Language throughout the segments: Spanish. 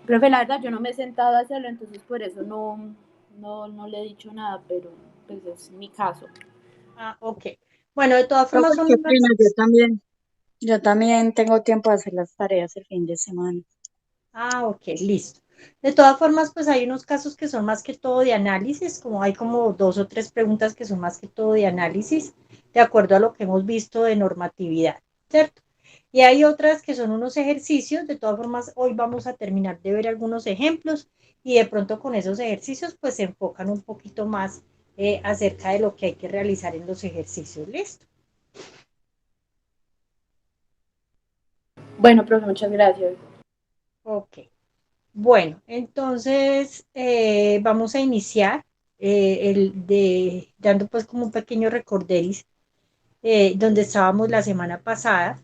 Profe, la verdad yo no me he sentado a hacerlo, entonces por eso no le he dicho nada, pero pues es mi caso. Ah, ok. Bueno, de todas formas Profe, son qué unas... pena, yo también tengo tiempo de hacer las tareas el fin de semana. Ah, ok, listo. De todas formas, pues hay unos casos que son más que todo de análisis, como hay como 2 o 3 preguntas que son más que todo de análisis, de acuerdo a lo que hemos visto de normatividad, ¿cierto? Y hay otras que son unos ejercicios, de todas formas, hoy vamos a terminar de ver algunos ejemplos y de pronto con esos ejercicios, pues se enfocan un poquito más acerca de lo que hay que realizar en los ejercicios, ¿listo? Bueno, profe, muchas gracias. Ok. Bueno, entonces vamos a iniciar dando pues como un pequeño recorderis donde estábamos la semana pasada.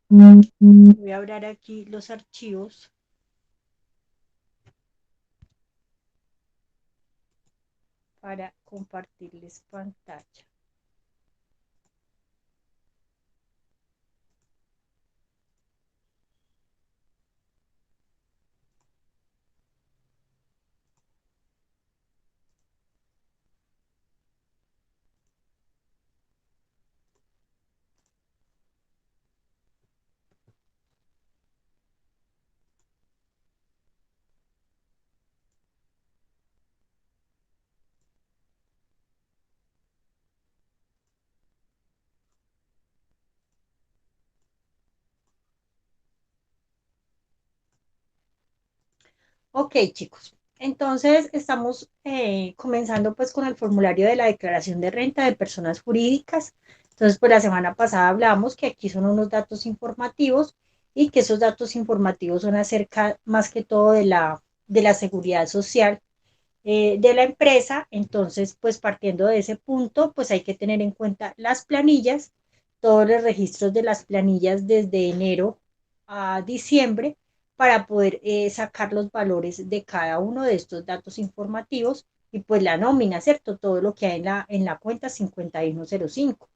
Voy a abrir aquí los archivos para compartirles pantalla. Ok, chicos. Entonces estamos comenzando pues con el formulario de la declaración de renta de personas jurídicas. Entonces, pues la semana pasada hablamos que aquí son unos datos informativos y que esos datos informativos son acerca más que todo de la seguridad social de la empresa. Entonces, pues partiendo de ese punto, pues hay que tener en cuenta las planillas, todos los registros de las planillas desde enero a diciembre para poder sacar los valores de cada uno de estos datos informativos y pues la nómina, ¿cierto? Todo lo que hay en la cuenta 5105.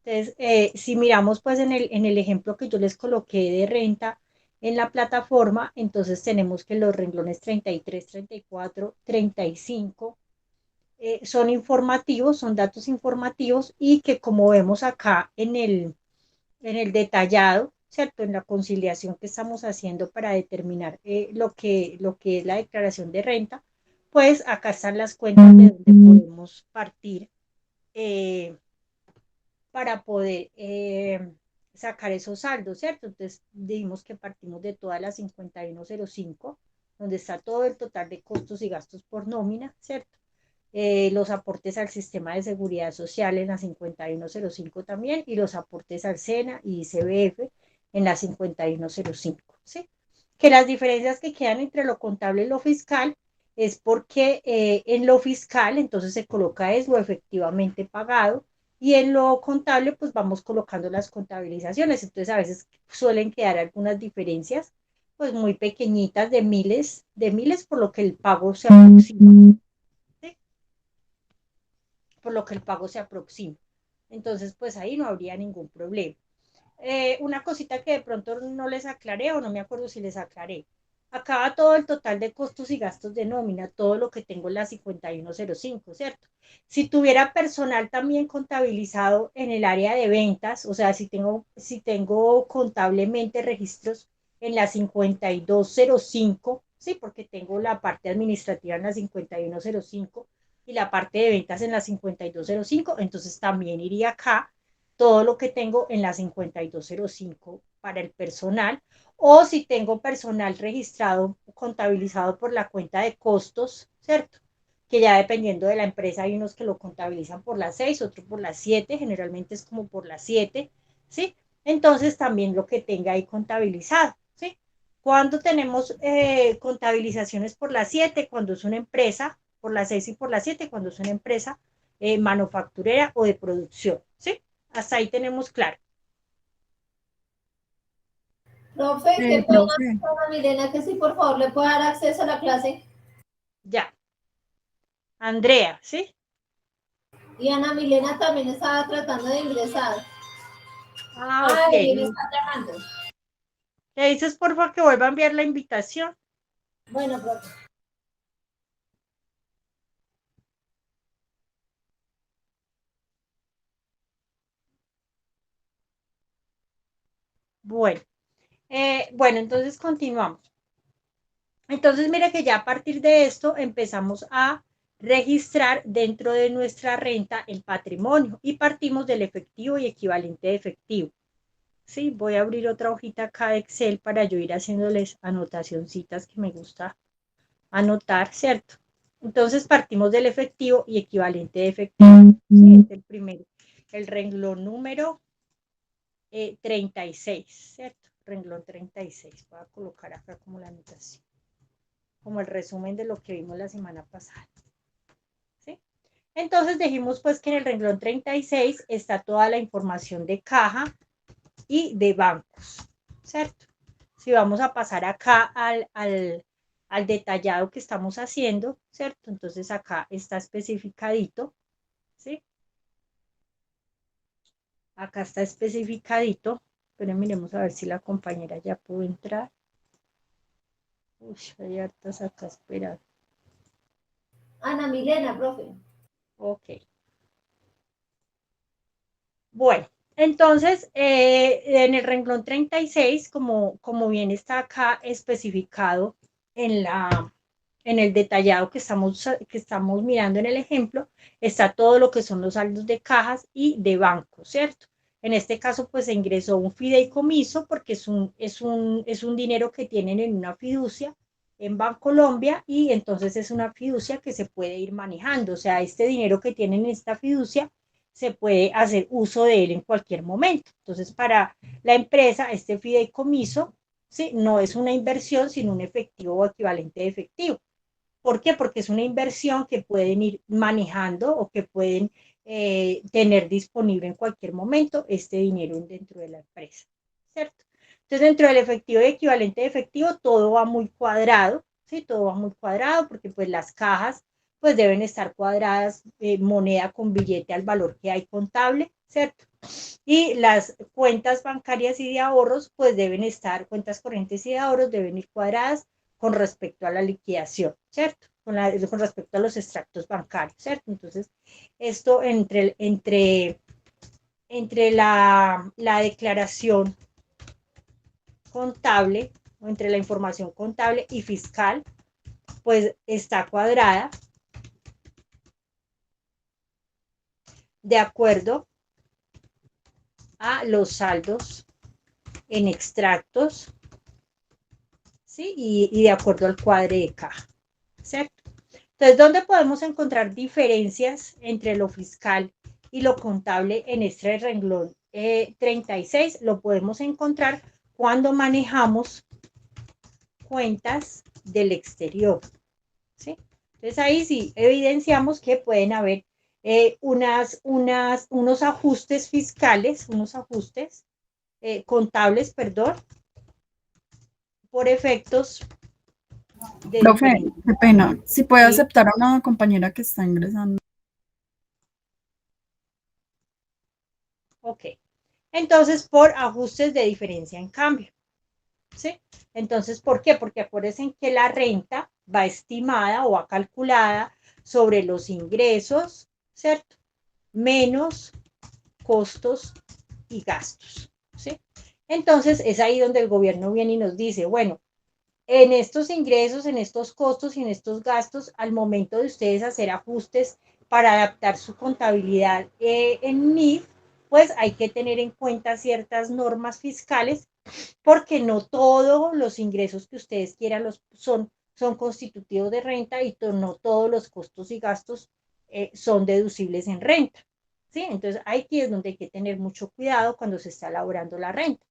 Entonces, si miramos pues en el ejemplo que yo les coloqué de renta en la plataforma, entonces tenemos que los renglones 33, 34, 35 son informativos, son datos informativos y que como vemos acá en el detallado, ¿cierto? En la conciliación que estamos haciendo para determinar lo que es la declaración de renta, pues acá están las cuentas de donde podemos partir. eh, para poder sacar esos saldos, ¿cierto? Entonces, dijimos que partimos de todas las 5105, donde está todo el total de costos y gastos por nómina, ¿cierto? Los aportes al sistema de seguridad social en la 5105 también, y los aportes al SENA y ICBF en la 5105, ¿sí? Que las diferencias que quedan entre lo contable y lo fiscal es porque en lo fiscal entonces se coloca es lo efectivamente pagado y en lo contable pues vamos colocando las contabilizaciones. Entonces a veces suelen quedar algunas diferencias pues muy pequeñitas de miles por lo que el pago se aproxima, ¿sí? Por lo que el pago se aproxima. Entonces pues ahí no habría ningún problema. Una cosita que de pronto no les aclaré o no me acuerdo si les aclaré. Acaba todo el total de costos y gastos de nómina, todo lo que tengo en la 5105, ¿cierto? Si tuviera personal también contabilizado en el área de ventas, o sea, si tengo contablemente registros en la 5205, sí, porque tengo la parte administrativa en la 5105 y la parte de ventas en la 5205, entonces también iría acá todo lo que tengo en la 5205 para el personal, o si tengo personal registrado, contabilizado por la cuenta de costos, ¿cierto? Que ya dependiendo de la empresa hay unos que lo contabilizan por las 6, otros por las 7, generalmente es como por las 7, ¿sí? Entonces también lo que tenga ahí contabilizado, ¿sí? Cuando tenemos contabilizaciones por las 7, cuando es una empresa, por las 6 y por las 7, cuando es una empresa manufacturera o de producción, ¿sí? Hasta ahí tenemos claro. Profe, qué pena Profe, con Ana Milena, que si por favor le puede dar acceso a la clase. Ya. Andrea, ¿sí? Y Ana Milena también estaba tratando de ingresar. Ah, ok. Ay, me está llamando. ¿Le dices, por favor, que vuelva a enviar la invitación? Bueno, profe. Bueno, bueno, entonces continuamos. Entonces, mire que ya a partir de esto empezamos a registrar dentro de nuestra renta el patrimonio y partimos del efectivo y equivalente de efectivo. Sí, voy a abrir otra hojita acá de Excel para yo ir haciéndoles anotacioncitas que me gusta anotar, ¿cierto? Entonces partimos del efectivo y equivalente de efectivo. Sí, este es el primero. El renglón número 36, ¿cierto? Renglón 36. Voy a colocar acá como la anotación, como el resumen de lo que vimos la semana pasada. ¿Sí? Entonces dijimos pues que en el renglón 36 está toda la información de caja y de bancos, ¿cierto? Si vamos a pasar acá al detallado que estamos haciendo, ¿cierto? Entonces acá está especificadito, ¿sí? Acá está especificadito, pero miremos a ver si la compañera ya pudo entrar. Uy, hay hartas acá esperando. Ana Milena, profe. Ok. Bueno, entonces, en el renglón 36, como bien está acá especificado en el detallado que estamos mirando en el ejemplo, está todo lo que son los saldos de cajas y de banco, ¿cierto? En este caso, pues se ingresó un fideicomiso porque es un dinero que tienen en una fiducia en Bancolombia y entonces es una fiducia que se puede ir manejando. O sea, este dinero que tienen en esta fiducia se puede hacer uso de él en cualquier momento. Entonces, para la empresa, este fideicomiso, ¿sí? No es una inversión, sino un efectivo o equivalente de efectivo. ¿Por qué? Porque es una inversión que pueden ir manejando o que pueden tener disponible en cualquier momento este dinero dentro de la empresa, ¿cierto? Entonces, dentro del efectivo y equivalente de efectivo, todo va muy cuadrado, ¿sí? Todo va muy cuadrado porque pues las cajas pues deben estar cuadradas, moneda con billete al valor que hay contable, ¿cierto? Y las cuentas bancarias y de ahorros pues deben estar, cuentas corrientes y de ahorros deben ir cuadradas con respecto a la liquidación, ¿cierto? Con respecto a los extractos bancarios, ¿cierto? Entonces, esto entre la declaración contable, o entre la información contable y fiscal, pues está cuadrada de acuerdo a los saldos en extractos, ¿sí? Y de acuerdo al cuadre de caja, ¿cierto? Entonces, ¿dónde podemos encontrar diferencias entre lo fiscal y lo contable en este renglón 36? Lo podemos encontrar cuando manejamos cuentas del exterior, ¿sí? Entonces, ahí sí evidenciamos que pueden haber unos ajustes fiscales, unos ajustes contables, perdón, por efectos de Profe, diferentes. qué pena. Si puede ¿Sí? aceptar a una compañera que está ingresando. Ok. Entonces, por ajustes de diferencia en cambio, ¿sí? Entonces, ¿por qué? Porque acuérdense que la renta va estimada o va calculada sobre los ingresos, ¿cierto? Menos costos y gastos, ¿sí? Entonces, es ahí donde el gobierno viene y nos dice, bueno, en estos ingresos, en estos costos y en estos gastos, al momento de ustedes hacer ajustes para adaptar su contabilidad en NIF, pues hay que tener en cuenta ciertas normas fiscales porque no todos los ingresos que ustedes quieran son constitutivos de renta y no todos los costos y gastos son deducibles en renta. ¿Sí? Entonces, aquí es donde hay que tener mucho cuidado cuando se está elaborando la renta.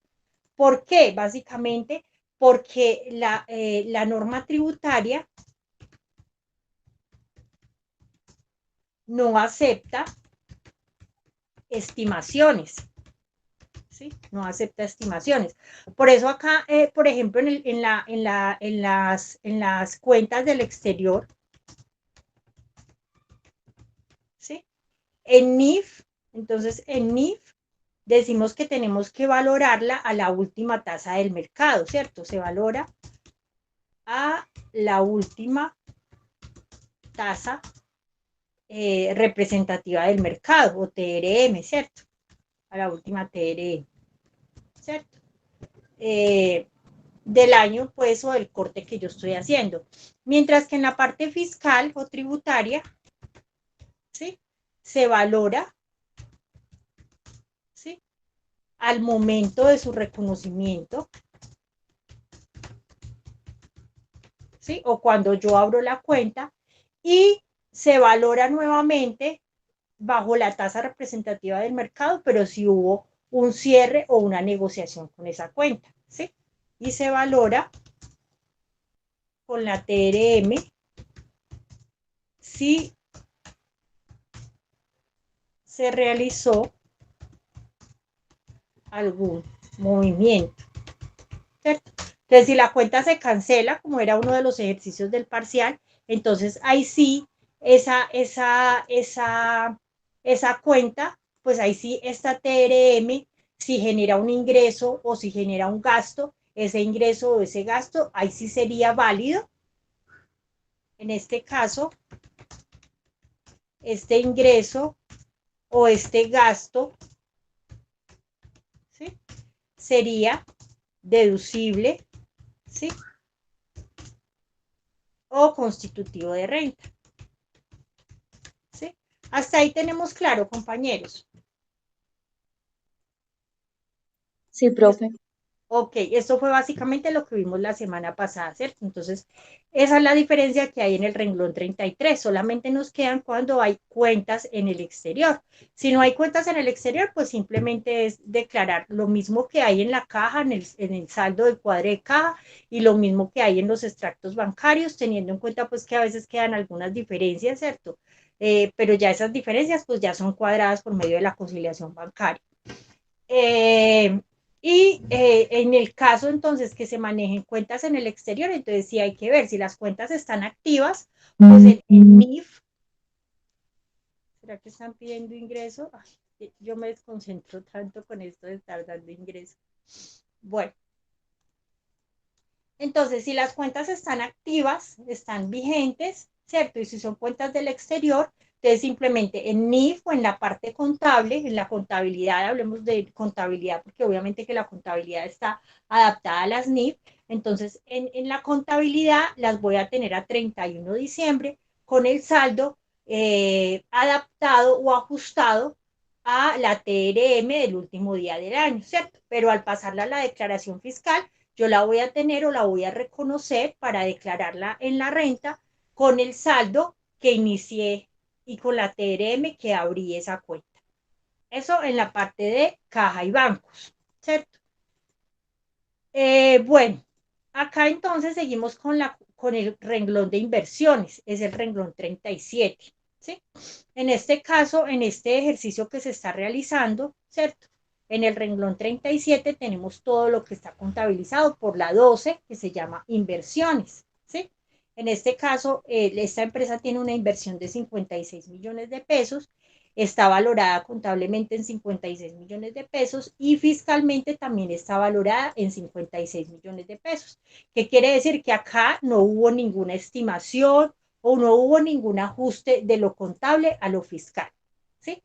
¿Por qué? Básicamente porque la norma tributaria no acepta estimaciones, ¿sí? No acepta estimaciones. Por eso acá, por ejemplo, en las cuentas del exterior, ¿sí? En NIF, entonces en NIF decimos que tenemos que valorarla a la última tasa del mercado, ¿cierto? Se valora a la última tasa representativa del mercado, o TRM, ¿cierto? A la última TRM, ¿cierto? Del año, pues, o del corte que yo estoy haciendo. Mientras que en la parte fiscal o tributaria, ¿sí? Se valora, ¿sí? Al momento de su reconocimiento, ¿sí? O cuando yo abro la cuenta, y se valora nuevamente bajo la tasa representativa del mercado, pero si hubo un cierre o una negociación con esa cuenta, ¿sí? Y se valora con la TRM si se realizó algún movimiento, ¿cierto? Entonces, si la cuenta se cancela, como era uno de los ejercicios del parcial, entonces ahí sí, esa cuenta, pues ahí sí, esta TRM, si genera un ingreso o si genera un gasto, ese ingreso o ese gasto, ahí sí sería válido. En este caso, este ingreso o este gasto, ¿sí? Sería deducible, ¿sí? O constitutivo de renta, ¿sí? Hasta ahí tenemos claro, compañeros. Sí, profe. Ok, esto fue básicamente lo que vimos la semana pasada, ¿cierto? Entonces, esa es la diferencia que hay en el renglón 33. Solamente nos quedan cuando hay cuentas en el exterior. Si no hay cuentas en el exterior, pues simplemente es declarar lo mismo que hay en la caja, en el saldo del cuadre de caja, y lo mismo que hay en los extractos bancarios, teniendo en cuenta pues que a veces quedan algunas diferencias, ¿cierto? Pero ya esas diferencias pues ya son cuadradas por medio de la conciliación bancaria. En el caso entonces que se manejen cuentas en el exterior, entonces sí hay que ver si las cuentas están activas, pues en NIF, ¿será que están pidiendo ingreso? Ay, yo me desconcentro tanto con esto de estar dando ingreso. Bueno, entonces si las cuentas están activas, están vigentes, ¿cierto? Y si son cuentas del exterior, entonces simplemente en NIF o en la parte contable, en la contabilidad, hablemos de contabilidad, porque obviamente que la contabilidad está adaptada a las NIF, entonces en la contabilidad las voy a tener a 31 de diciembre con el saldo adaptado o ajustado a la TRM del último día del año, ¿cierto? Pero al pasarla a la declaración fiscal, yo la voy a tener o la voy a reconocer para declararla en la renta con el saldo que inicié y con la TRM que abrí esa cuenta. Eso en la parte de caja y bancos, ¿cierto? Bueno, acá entonces seguimos con el renglón de inversiones, es el renglón 37, ¿sí? En este caso, en este ejercicio que se está realizando, ¿cierto? En el renglón 37 tenemos todo lo que está contabilizado por la 12, que se llama inversiones, ¿sí? En este caso, esta empresa tiene una inversión de 56 millones de pesos, está valorada contablemente en 56 millones de pesos y fiscalmente también está valorada en 56 millones de pesos. ¿Qué quiere decir? Que acá no hubo ninguna estimación o no hubo ningún ajuste de lo contable a lo fiscal, ¿sí?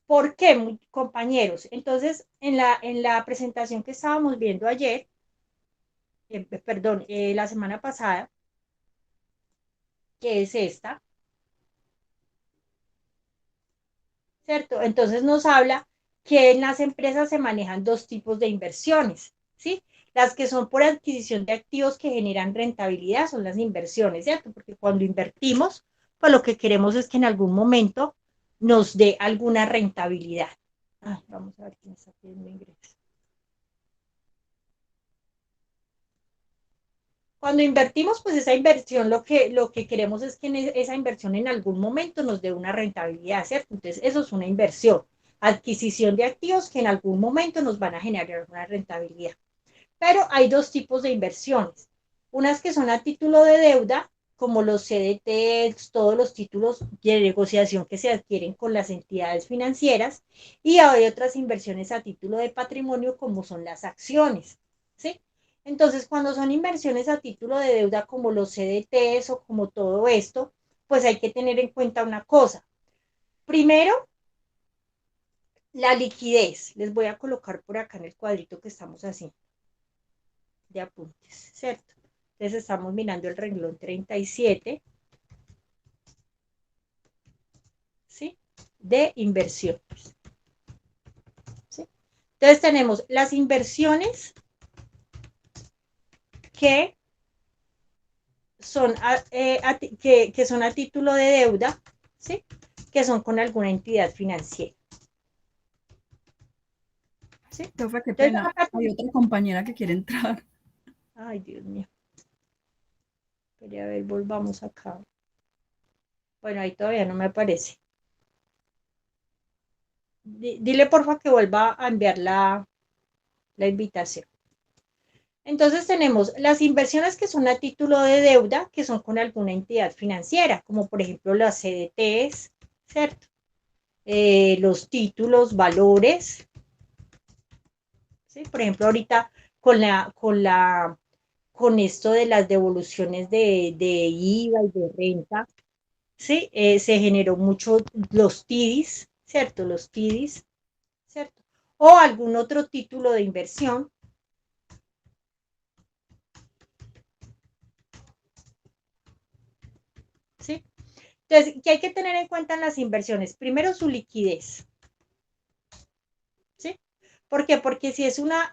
¿Por qué, compañeros? Entonces, en la presentación que estábamos viendo ayer, perdón, la semana pasada, que es esta, ¿cierto? Entonces nos habla que en las empresas se manejan dos tipos de inversiones, ¿sí? Las que son por adquisición de activos que generan rentabilidad son las inversiones, ¿cierto? Porque cuando invertimos, pues lo que queremos es que en algún momento nos dé alguna rentabilidad. Ay, vamos a ver quién está pidiendo ingresos. Cuando invertimos, pues esa inversión lo que queremos es que esa inversión en algún momento nos dé una rentabilidad, ¿cierto? Entonces, eso es una inversión, adquisición de activos que en algún momento nos van a generar una rentabilidad. Pero hay dos tipos de inversiones, unas que son a título de deuda, como los CDTs, todos los títulos de negociación que se adquieren con las entidades financieras, y hay otras inversiones a título de patrimonio como son las acciones, ¿sí? Entonces, cuando son inversiones a título de deuda como los CDTs o como todo esto, pues hay que tener en cuenta una cosa. Primero, la liquidez. Les voy a colocar por acá en el cuadrito que estamos haciendo de apuntes, ¿cierto? Entonces estamos mirando el renglón 37, ¿sí? De inversiones, ¿sí? Entonces tenemos las inversiones que son que son a título de deuda, ¿sí? Que son con alguna entidad financiera, ¿sí? Profe, qué Entonces, pena. Hay otra compañera que quiere entrar. ay, Dios mío. Pero a ver, volvamos acá. Bueno, ahí todavía no me aparece. Dile porfa que vuelva a enviar la invitación. Entonces tenemos las inversiones que son a título de deuda, que son con alguna entidad financiera, como por ejemplo las CDTs, ¿cierto? Los títulos, valores, ¿sí? Por ejemplo, ahorita con esto de las devoluciones de IVA y de renta, ¿sí? Se generó mucho los TIDIs, ¿cierto? Los TIDIs, ¿cierto? O algún otro título de inversión. ¿Sí? Entonces, ¿qué hay que tener en cuenta en las inversiones? Primero, su liquidez. ¿Sí? ¿Por qué? Porque si es una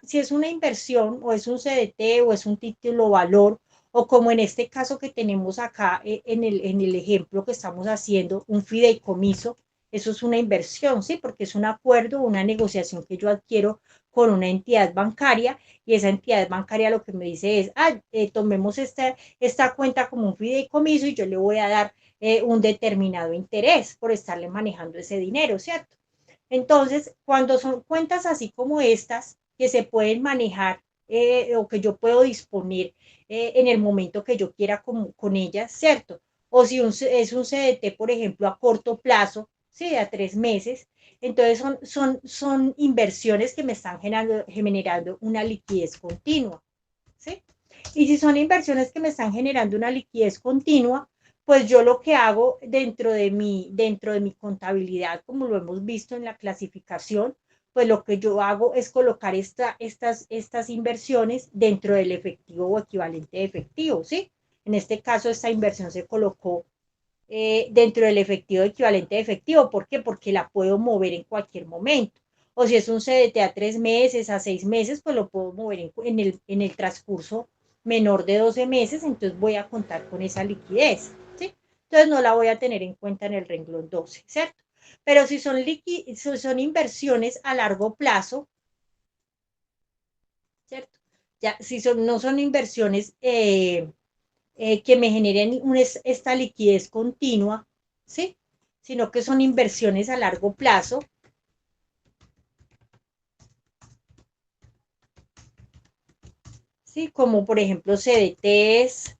inversión o es un CDT o es un título valor o como en este caso que tenemos acá en el ejemplo que estamos haciendo, un fideicomiso, eso es una inversión, ¿sí? Porque es un acuerdo, una negociación que yo adquiero con una entidad bancaria y esa entidad bancaria lo que me dice es, tomemos esta cuenta como un fideicomiso y yo le voy a dar un determinado interés por estarle manejando ese dinero, ¿cierto? Entonces, cuando son cuentas así como estas, que se pueden manejar o que yo puedo disponer en el momento que yo quiera con ellas, ¿cierto? O si es un CDT, por ejemplo, a corto plazo, ¿sí? A 3 meses, entonces son inversiones que me están generando una liquidez continua, ¿sí? Y si son inversiones que me están generando una liquidez continua, pues yo lo que hago dentro de mi contabilidad, como lo hemos visto en la clasificación, pues lo que yo hago es colocar estas inversiones dentro del efectivo o equivalente de efectivo, ¿sí? En este caso, esta inversión se colocó dentro del efectivo equivalente de efectivo. ¿Por qué? Porque la puedo mover en cualquier momento. O si es un CDT a 3 meses, a 6 meses, pues lo puedo mover en el transcurso menor de 12 meses, entonces voy a contar con esa liquidez, ¿sí? Entonces no la voy a tener en cuenta en el renglón 12, ¿cierto? Pero si son inversiones a largo plazo, ¿cierto? Ya, si no son inversiones que me generen esta liquidez continua, ¿sí? Sino que son inversiones a largo plazo, ¿sí? Como por ejemplo CDTs,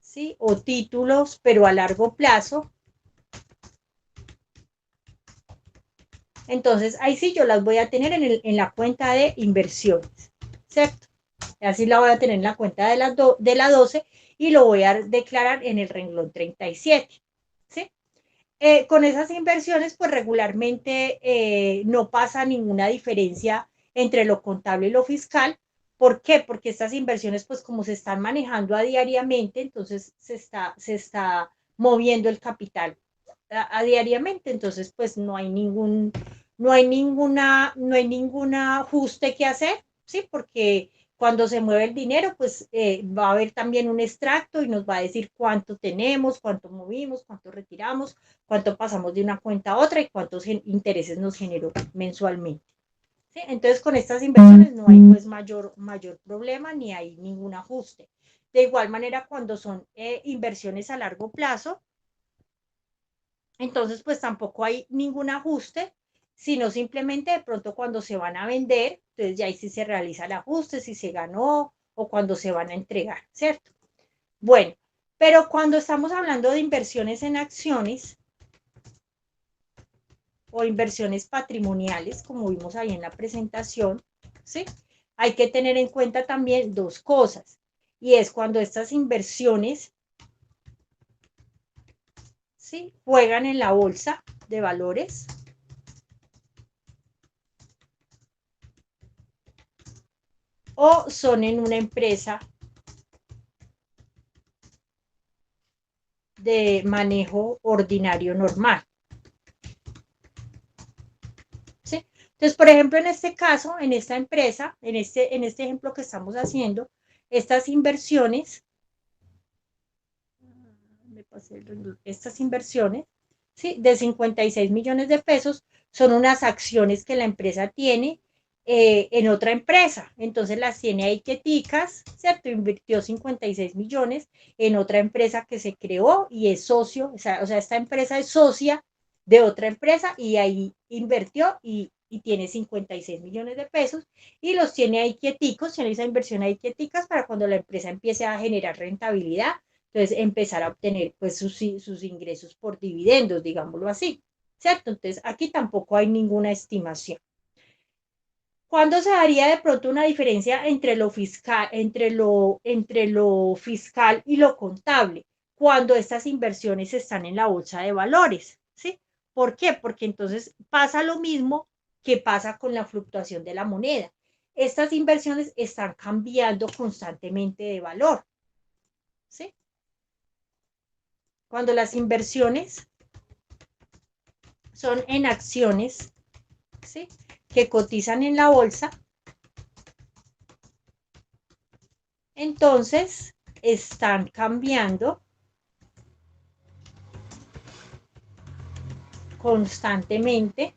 ¿sí? O títulos, pero a largo plazo. Entonces, ahí sí yo las voy a tener en la cuenta de inversiones, ¿cierto? Así la voy a tener en la cuenta de la 12 y lo voy a declarar en el renglón 37, ¿sí? Con esas inversiones, pues regularmente no pasa ninguna diferencia entre lo contable y lo fiscal. ¿Por qué? Porque estas inversiones, pues como se están manejando a diariamente, entonces se está moviendo el capital a diariamente, entonces pues no hay ningún ajuste que hacer, ¿sí? Porque cuando se mueve el dinero, pues va a haber también un extracto y nos va a decir cuánto tenemos, cuánto movimos, cuánto retiramos, cuánto pasamos de una cuenta a otra y cuántos intereses nos generó mensualmente, ¿sí? Entonces, con estas inversiones no hay pues mayor problema ni hay ningún ajuste. De igual manera, cuando son inversiones a largo plazo, entonces pues tampoco hay ningún ajuste, sino simplemente de pronto cuando se van a vender, entonces ya ahí sí se realiza el ajuste, si se ganó o cuando se van a entregar, ¿cierto? Bueno, Pero cuando estamos hablando de inversiones en acciones o inversiones patrimoniales, como vimos ahí en la presentación, ¿sí? Hay que tener en cuenta también dos cosas, y es cuando estas inversiones, ¿sí?, juegan en la bolsa de valores, o son en una empresa de manejo ordinario normal. ¿Sí? Entonces, por ejemplo, en este caso, en esta empresa, en este ejemplo que estamos haciendo, estas inversiones, ¿sí?, de 56 millones de pesos son unas acciones que la empresa tiene en otra empresa. Entonces las tiene ahí quieticas, ¿cierto? Invirtió 56 millones en otra empresa que se creó y es socio, o sea, esta empresa es socia de otra empresa y ahí invirtió y tiene 56 millones de pesos y los tiene ahí quieticos, tiene esa inversión ahí quieticas para cuando la empresa empiece a generar rentabilidad, entonces empezar a obtener pues sus ingresos por dividendos, digámoslo así, ¿cierto? Entonces aquí tampoco hay ninguna estimación. ¿Cuándo se daría de pronto una diferencia entre lo fiscal, entre lo fiscal y lo contable? Cuando estas inversiones están en la bolsa de valores, ¿sí? ¿Por qué? Porque entonces pasa lo mismo que pasa con la fluctuación de la moneda. Estas inversiones están cambiando constantemente de valor, ¿sí? Cuando las inversiones son en acciones, ¿sí?, que cotizan en la bolsa, entonces están cambiando constantemente,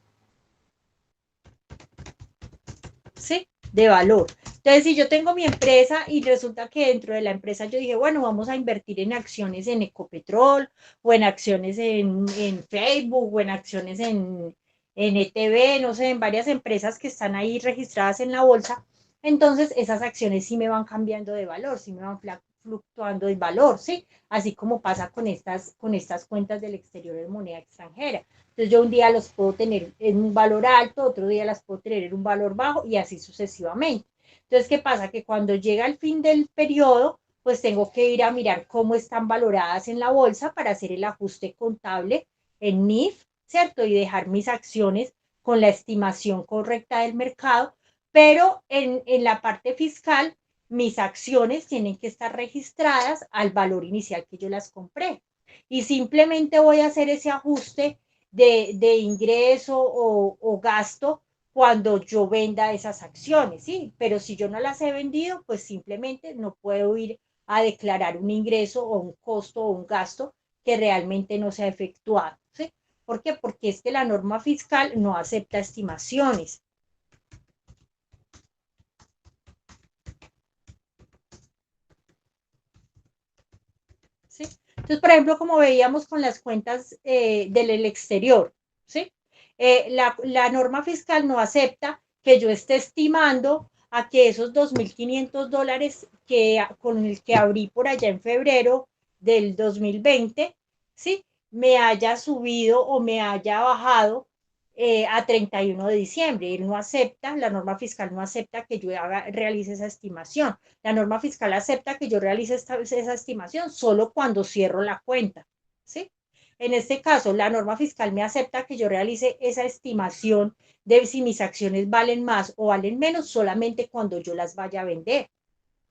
¿sí?, de valor. Entonces, si yo tengo mi empresa y resulta que dentro de la empresa yo dije, bueno, vamos a invertir en acciones en Ecopetrol o en acciones en Facebook o en acciones en ETB, no sé, en varias empresas que están ahí registradas en la bolsa, entonces esas acciones sí me van cambiando de valor, sí me van fluctuando de valor, ¿sí? Así como pasa con estas cuentas del exterior en moneda extranjera. Entonces yo un día los puedo tener en un valor alto, otro día las puedo tener en un valor bajo y así sucesivamente. Entonces, ¿qué pasa? Que cuando llega el fin del periodo, pues tengo que ir a mirar cómo están valoradas en la bolsa para hacer el ajuste contable en NIF, ¿cierto? Y dejar mis acciones con la estimación correcta del mercado, pero en la parte fiscal, mis acciones tienen que estar registradas al valor inicial que yo las compré. Y simplemente voy a hacer ese ajuste de ingreso o gasto cuando yo venda esas acciones, ¿sí? Pero si yo no las he vendido, pues simplemente no puedo ir a declarar un ingreso o un costo o un gasto que realmente no se ha efectuado, ¿sí? ¿Por qué? Porque es que la norma fiscal no acepta estimaciones. ¿Sí? Entonces, por ejemplo, como veíamos con las cuentas del exterior, ¿sí? La norma fiscal no acepta que yo esté estimando a que esos $2.500 con el que abrí por allá en febrero del 2020, ¿sí?, me haya subido o me haya bajado a 31 de diciembre. Él no acepta, la norma fiscal no acepta que yo realice esa estimación. La norma fiscal acepta que yo realice esa estimación solo cuando cierro la cuenta, ¿sí? En este caso, la norma fiscal me acepta que yo realice esa estimación de si mis acciones valen más o valen menos solamente cuando yo las vaya a vender,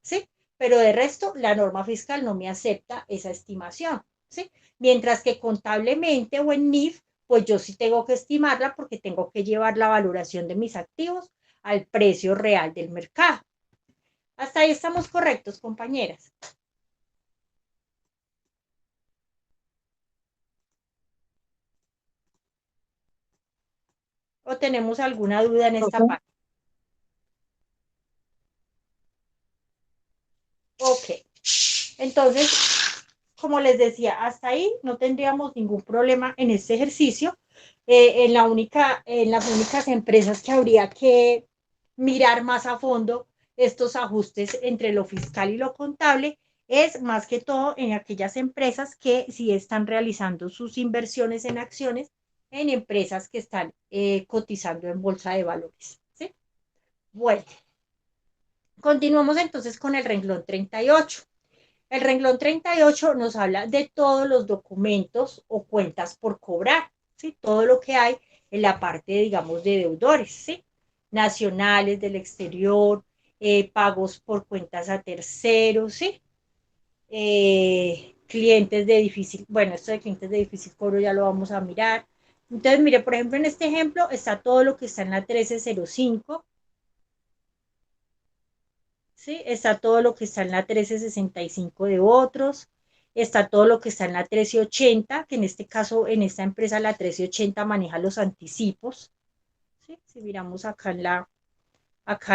¿sí? Pero de resto, la norma fiscal no me acepta esa estimación, ¿sí? Mientras que contablemente o en NIF, pues yo sí tengo que estimarla porque tengo que llevar la valoración de mis activos al precio real del mercado. Hasta ahí estamos correctos, compañeras. ¿O tenemos alguna duda en esta parte? Ok. Entonces, como les decía, hasta ahí no tendríamos ningún problema en este ejercicio. En las únicas empresas que habría que mirar más a fondo estos ajustes entre lo fiscal y lo contable es más que todo en aquellas empresas que sí están realizando sus inversiones en acciones en empresas que están cotizando en bolsa de valores, ¿sí? Bueno, continuamos entonces con el renglón 38. El renglón 38 nos habla de todos los documentos o cuentas por cobrar, ¿sí? Todo lo que hay en la parte, digamos, de deudores, ¿sí? Nacionales, del exterior, pagos por cuentas a terceros, ¿sí? Clientes de difícil, bueno, esto de clientes de difícil cobro ya lo vamos a mirar. Entonces, mire, por ejemplo, en este ejemplo está todo lo que está en la 1305, ¿sí? Está todo lo que está en la 1365 de otros, está todo lo que está en la 1380, que en este caso, en esta empresa, la 1380 maneja los anticipos, ¿sí? Si miramos acá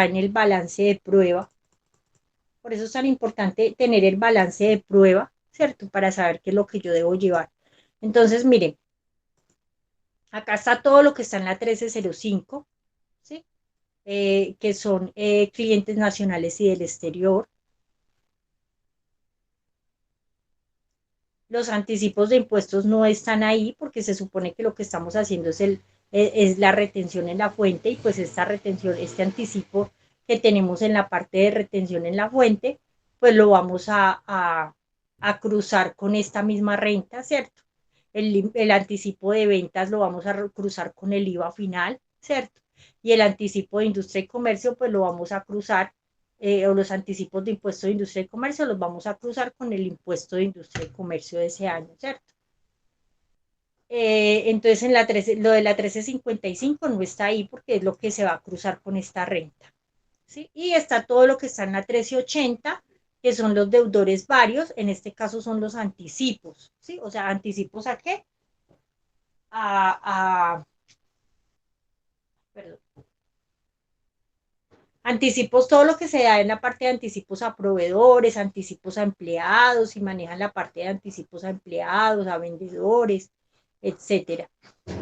en el balance de prueba, por eso es tan importante tener el balance de prueba, ¿cierto? Para saber qué es lo que yo debo llevar. Entonces, miren, acá está todo lo que está en la 1305, ¿sí? Que son clientes nacionales y del exterior. Los anticipos de impuestos no están ahí porque se supone que lo que estamos haciendo es la retención en la fuente y pues esta retención, este anticipo que tenemos en la parte de retención en la fuente, pues lo vamos a cruzar con esta misma renta, ¿cierto? El anticipo de ventas lo vamos a cruzar con el IVA final, ¿cierto? Y el anticipo de industria y comercio, pues lo vamos a cruzar, o los anticipos de impuesto de industria y comercio los vamos a cruzar con el impuesto de industria y comercio de ese año, ¿cierto? Entonces, lo de la 1355 no está ahí porque es lo que se va a cruzar con esta renta, ¿sí? Y está todo lo que está en la 1380, que son los deudores varios, en este caso son los anticipos, ¿sí? O sea, ¿anticipos a qué? A perdón, anticipos, todo lo que se da en la parte de anticipos a proveedores, anticipos a empleados, y manejan la parte de anticipos a empleados, a vendedores, etcétera.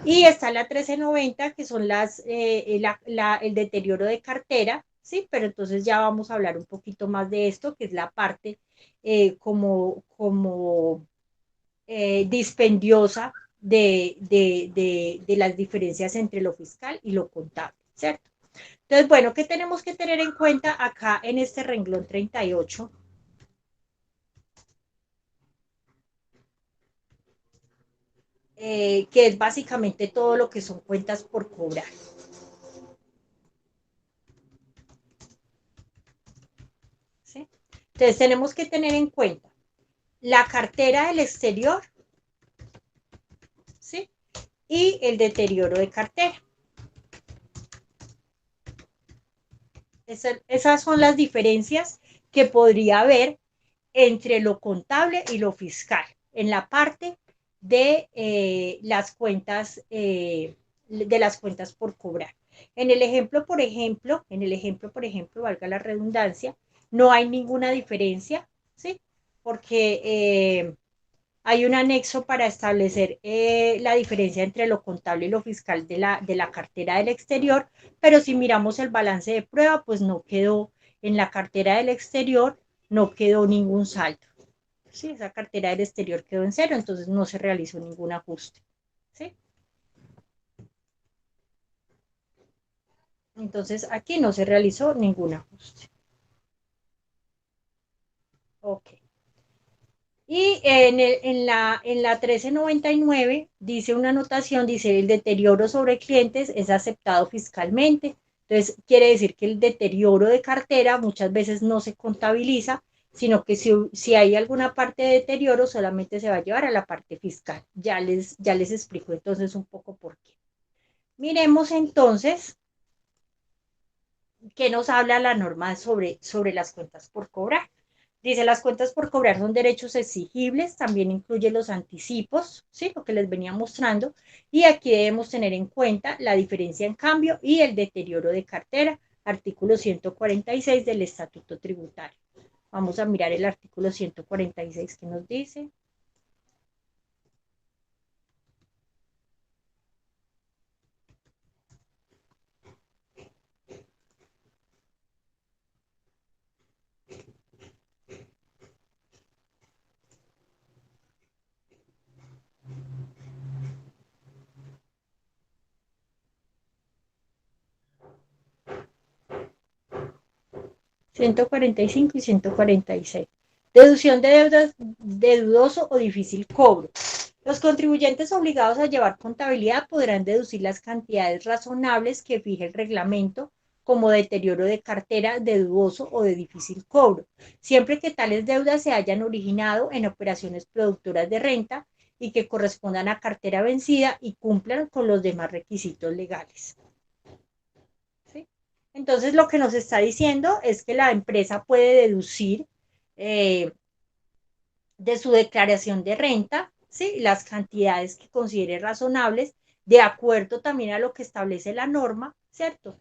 Y está la 1390, que son el deterioro de cartera, ¿sí? Pero entonces ya vamos a hablar un poquito más de esto, que es la parte dispendiosa de las diferencias entre lo fiscal y lo contable, ¿cierto? Entonces, bueno, ¿qué tenemos que tener en cuenta acá en este renglón 38? Que es básicamente todo lo que son cuentas por cobrar. ¿Sí? Entonces, tenemos que tener en cuenta la cartera del exterior, ¿sí? Y el deterioro de cartera. Esas son las diferencias que podría haber entre lo contable y lo fiscal en la parte de las cuentas por cobrar. En el ejemplo, por ejemplo, valga la redundancia, no hay ninguna diferencia, ¿sí? Porque hay un anexo para establecer la diferencia entre lo contable y lo fiscal de la cartera del exterior, pero si miramos el balance de prueba, pues no quedó en la cartera del exterior, no quedó ningún saldo. ¿Sí? Esa cartera del exterior quedó en cero, entonces no se realizó ningún ajuste. ¿Sí? Entonces aquí no se realizó ningún ajuste. Ok. Y en la 1399 dice una anotación, dice el deterioro sobre clientes es aceptado fiscalmente. Entonces quiere decir que el deterioro de cartera muchas veces no se contabiliza, sino que si hay alguna parte de deterioro solamente se va a llevar a la parte fiscal. Ya les explico entonces un poco por qué. Miremos entonces qué nos habla la norma sobre las cuentas por cobrar. Dice, las cuentas por cobrar son derechos exigibles, también incluye los anticipos, ¿sí? Lo que les venía mostrando, y aquí debemos tener en cuenta la diferencia en cambio y el deterioro de cartera, artículo 146 del Estatuto Tributario. Vamos a mirar el artículo 146 que nos dice. 145 y 146. Deducción de deudas de dudoso o difícil cobro. Los contribuyentes obligados a llevar contabilidad podrán deducir las cantidades razonables que fije el reglamento como deterioro de cartera, de dudoso o de difícil cobro, siempre que tales deudas se hayan originado en operaciones productoras de renta y que correspondan a cartera vencida y cumplan con los demás requisitos legales. ¿Sí? Entonces, lo que nos está diciendo es que la empresa puede deducir de su declaración de renta, ¿sí? Las cantidades que considere razonables, de acuerdo también a lo que establece la norma, ¿cierto?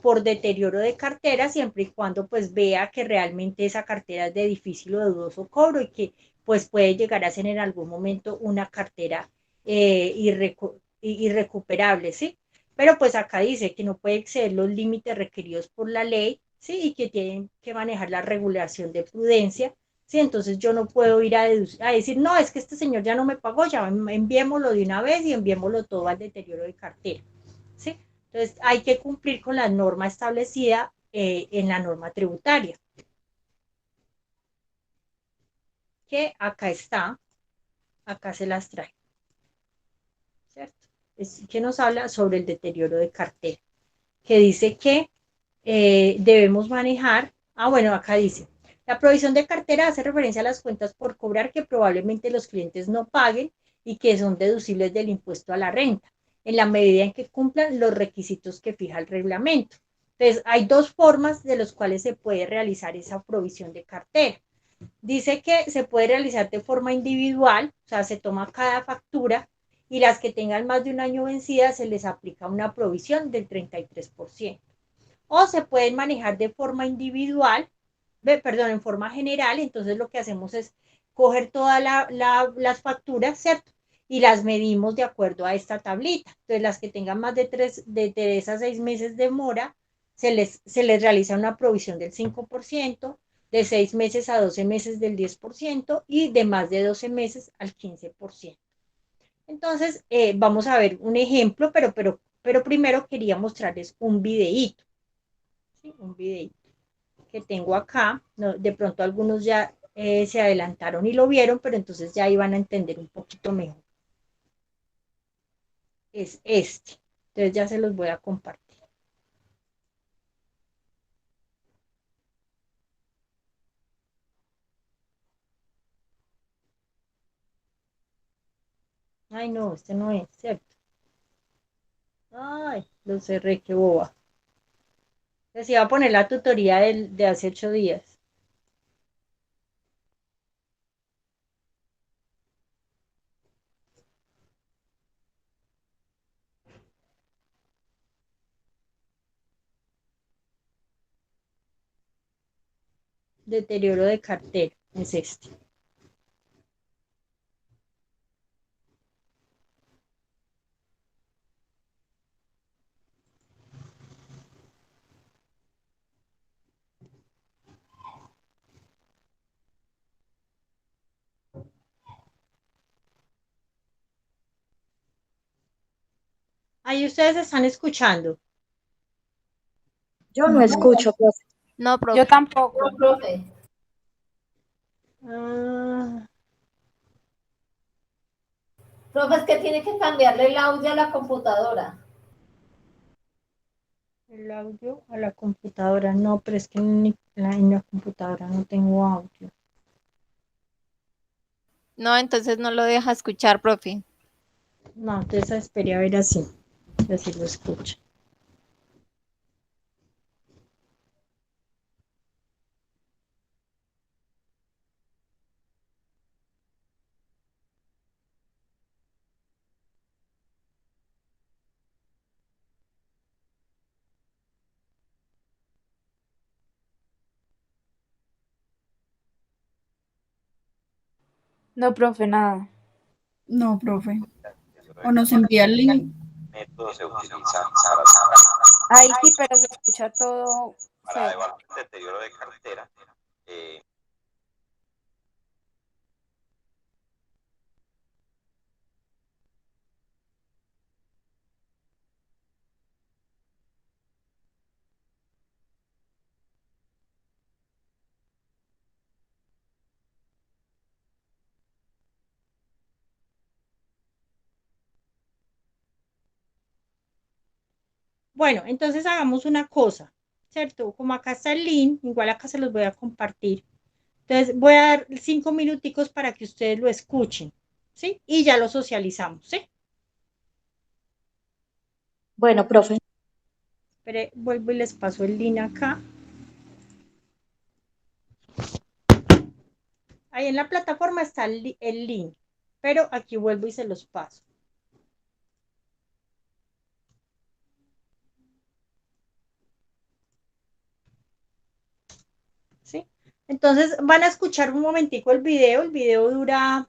Por deterioro de cartera, siempre y cuando pues vea que realmente esa cartera es de difícil o dudoso cobro y que pues puede llegar a ser en algún momento una cartera irrecuperable, ¿sí? Pero pues acá dice que no puede exceder los límites requeridos por la ley, ¿sí? Y que tienen que manejar la regulación de prudencia. Sí, entonces yo no puedo ir a decir, no, es que este señor ya no me pagó, ya enviémoslo de una vez y enviémoslo todo al deterioro de cartera. ¿Sí? Entonces hay que cumplir con la norma establecida en la norma tributaria. Que acá está, acá se las trae. ¿Cierto? Es que nos habla sobre el deterioro de cartera. Que dice que debemos manejar, bueno, acá dice, la provisión de cartera hace referencia a las cuentas por cobrar que probablemente los clientes no paguen y que son deducibles del impuesto a la renta, en la medida en que cumplan los requisitos que fija el reglamento. Entonces, hay dos formas de las cuales se puede realizar esa provisión de cartera. Dice que se puede realizar de forma individual, o sea, se toma cada factura y las que tengan más de un año vencidas se les aplica una provisión del 33%. O se pueden manejar de forma individual, en forma general. Entonces lo que hacemos es coger todas las facturas, ¿cierto? Y las medimos de acuerdo a esta tablita. Entonces las que tengan más de 3 a 6 meses de mora, se les realiza una provisión del 5%, de 6 meses a 12 meses del 10% y de más de 12 meses al 15%. Entonces, vamos a ver un ejemplo, pero primero quería mostrarles un videíto. ¿Sí? Un videito que tengo acá. No, de pronto algunos ya se adelantaron y lo vieron, pero entonces ya iban a entender un poquito mejor. Es este. Entonces ya se los voy a compartir. Ay, no, este no es, ¿cierto? Ay, lo cerré, qué boba. Les iba a poner la tutoría de hace 8 días. Deterioro de cartera, es este. Ahí ustedes están escuchando. Yo no escucho, profe. No, profe. Yo tampoco. No, profe. Ah, Profe, es que tiene que cambiarle el audio a la computadora. el audio a la computadora. No, pero es que en la computadora no tengo audio. No, entonces no lo deja escuchar, profe. No, entonces esperé a ver así lo escucho. No, profe, nada. No, profe. O nos envía el link. Método se utiliza para Ahí sí, pero se escucha todo feo. evaluar el deterioro de cartera. Bueno, entonces hagamos una cosa, ¿cierto? Como acá está el link, igual acá se los voy a compartir. Entonces voy a dar 5 minuticos para que ustedes lo escuchen, ¿sí? Y ya lo socializamos, ¿sí? Bueno, profe. Pero vuelvo y les paso el link acá. Ahí en la plataforma está el link, pero aquí vuelvo y se los paso. ¿Sí? Entonces van a escuchar un momentico el video dura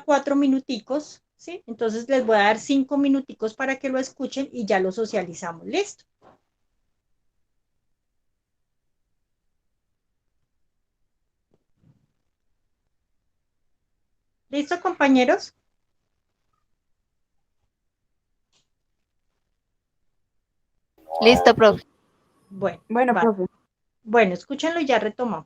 4 minuticos, ¿sí? Entonces les voy a dar 5 minuticos para que lo escuchen y ya lo socializamos, ¿listo? ¿Listo, compañeros? Listo, profe. Bueno, Bueno, vale. profe. Bueno, escúchenlo y ya retomamos.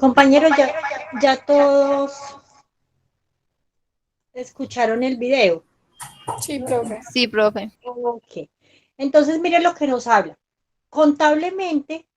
Compañeros, ya todos escucharon el video. Sí, profe. Sí, profe. Ok. Entonces, miren lo que nos habla. Contablemente,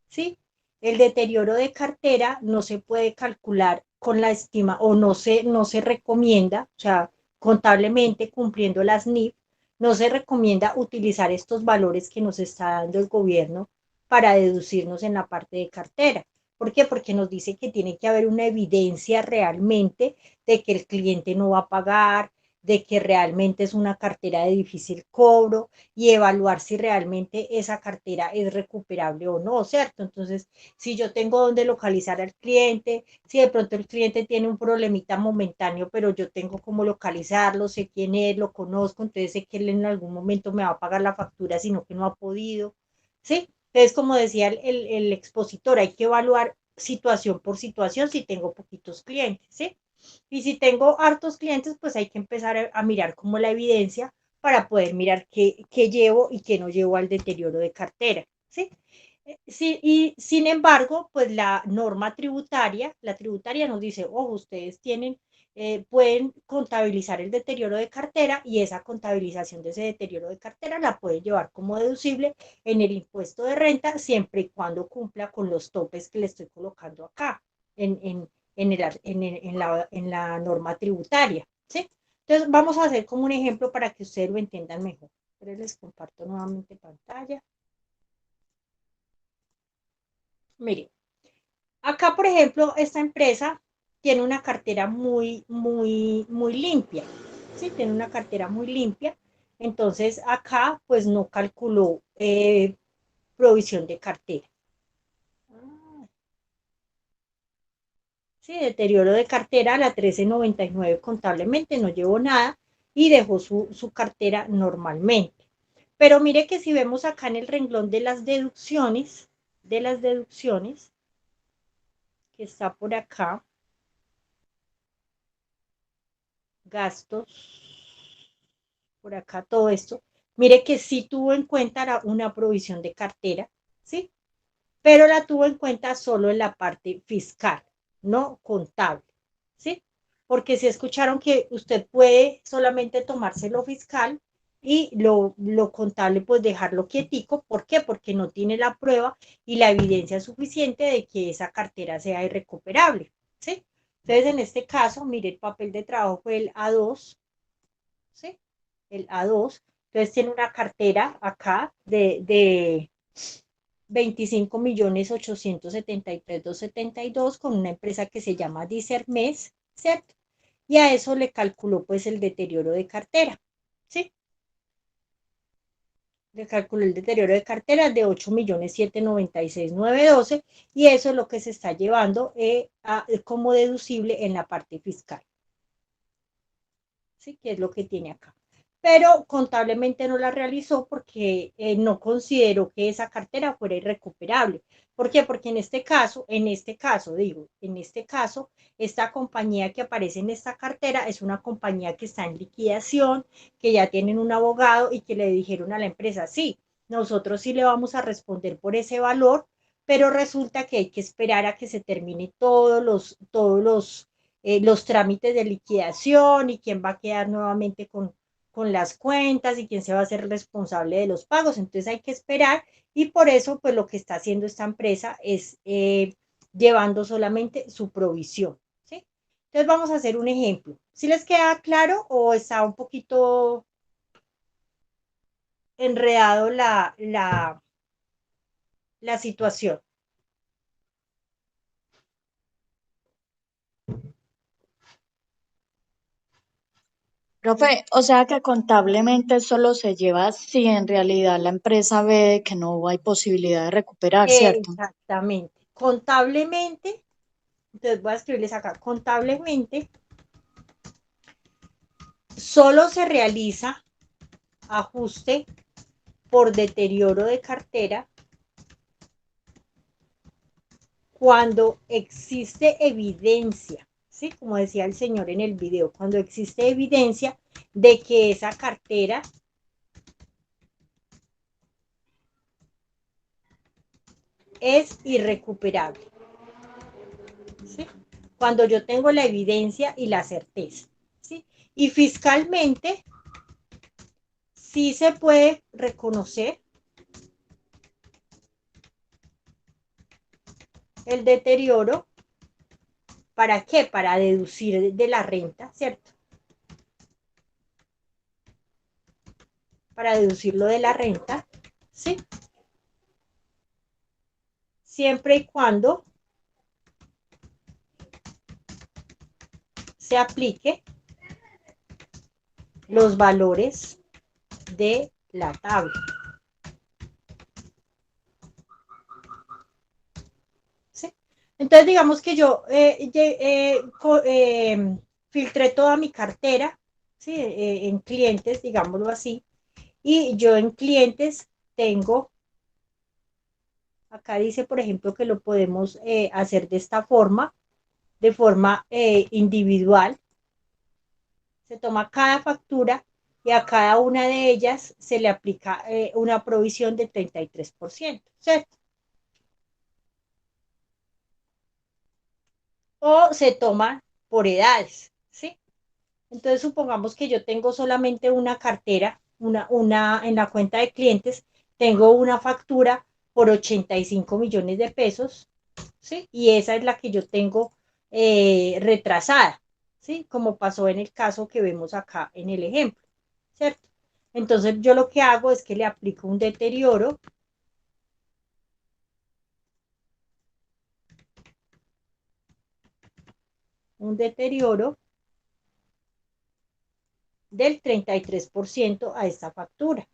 ¿sí? El deterioro de cartera no se puede calcular con la estima o no se recomienda, o sea, contablemente cumpliendo las NIF, no se recomienda utilizar estos valores que nos está dando el gobierno para deducirnos en la parte de cartera. ¿Por qué? Porque nos dice que tiene que haber una evidencia realmente de que el cliente no va a pagar, de que realmente es una cartera de difícil cobro y evaluar si realmente esa cartera es recuperable o no, ¿cierto? Entonces, si yo tengo donde localizar al cliente, si de pronto el cliente tiene un problemita momentáneo, pero yo tengo cómo localizarlo, sé quién es, lo conozco, entonces sé que él en algún momento me va a pagar la factura, sino que no ha podido, ¿sí? Entonces, como decía el expositor, hay que evaluar situación por situación si tengo poquitos clientes, ¿sí? Y si tengo hartos clientes, pues hay que empezar a mirar como la evidencia para poder mirar qué llevo y qué no llevo al deterioro de cartera, ¿sí? Sí, y sin embargo, pues la tributaria nos dice, ojo, ustedes pueden contabilizar el deterioro de cartera y esa contabilización de ese deterioro de cartera la pueden llevar como deducible en el impuesto de renta, siempre y cuando cumpla con los topes que le estoy colocando acá en la norma tributaria, ¿sí? Entonces, vamos a hacer como un ejemplo para que ustedes lo entiendan mejor. Pero les comparto nuevamente pantalla. Miren, acá, por ejemplo, esta empresa tiene una cartera muy limpia, ¿sí? Tiene una cartera muy limpia. Entonces, acá, pues, no calculó provisión de cartera. Sí, deterioro de cartera, la 1399 contablemente no llevó nada y dejó su cartera normalmente. Pero mire que si vemos acá en el renglón de las deducciones, que está por acá, gastos, por acá todo esto, mire que sí tuvo en cuenta una provisión de cartera, ¿sí? Pero la tuvo en cuenta solo en la parte fiscal, no contable, ¿sí? Porque si escucharon que usted puede solamente tomarse lo fiscal y lo contable pues dejarlo quietico, ¿por qué? Porque no tiene la prueba y la evidencia suficiente de que esa cartera sea irrecuperable, ¿sí? Entonces en este caso, mire, el papel de trabajo fue el A2, ¿sí? El A2, entonces tiene una cartera acá de 25.873.272 con una empresa que se llama Dicermes, ¿cierto? Y a eso le calculó pues el deterioro de cartera, ¿sí? Le calculó el deterioro de cartera de 8.796.912 y eso es lo que se está llevando como deducible en la parte fiscal, ¿sí? Que es lo que tiene acá. Pero contablemente no la realizó porque no consideró que esa cartera fuera irrecuperable. ¿Por qué? Porque en este caso, esta compañía que aparece en esta cartera es una compañía que está en liquidación, que ya tienen un abogado y que le dijeron a la empresa, sí, nosotros sí le vamos a responder por ese valor, pero resulta que hay que esperar a que se termine los trámites de liquidación y quién va a quedar nuevamente con las cuentas y quién se va a hacer responsable de los pagos. Entonces hay que esperar y por eso pues lo que está haciendo esta empresa es llevando solamente su provisión, ¿sí? Entonces vamos a hacer un ejemplo. ¿Sí les queda claro o está un poquito enredado la situación? Profe, o sea que contablemente solo se lleva si en realidad la empresa ve que no hay posibilidad de recuperar, ¿cierto? Exactamente. Contablemente, entonces voy a escribirles acá, contablemente solo se realiza ajuste por deterioro de cartera cuando existe evidencia, ¿sí? Como decía el señor en el video, cuando existe evidencia de que esa cartera es irrecuperable, cuando yo tengo la evidencia y la certeza, ¿sí? Y fiscalmente sí se puede reconocer el deterioro. ¿Para qué? Para deducir de la renta, ¿cierto? Para deducirlo de la renta, ¿sí? Siempre y cuando se aplique los valores de la tabla. ¿Sí? Entonces, digamos que yo filtré toda mi cartera, ¿sí? En clientes, digámoslo así, y yo en clientes tengo, acá dice, por ejemplo, que lo podemos hacer de esta forma, de forma individual. Se toma cada factura y a cada una de ellas se le aplica una provisión de 33%, ¿cierto? O se toma por edades, ¿sí? Entonces, supongamos que yo tengo solamente una cartera, en la cuenta de clientes, tengo una factura por 85 millones de pesos, ¿sí? Y esa es la que yo tengo retrasada, ¿sí? Como pasó en el caso que vemos acá en el ejemplo, ¿cierto? Entonces, yo lo que hago es que le aplico un deterioro del 33% a esta factura.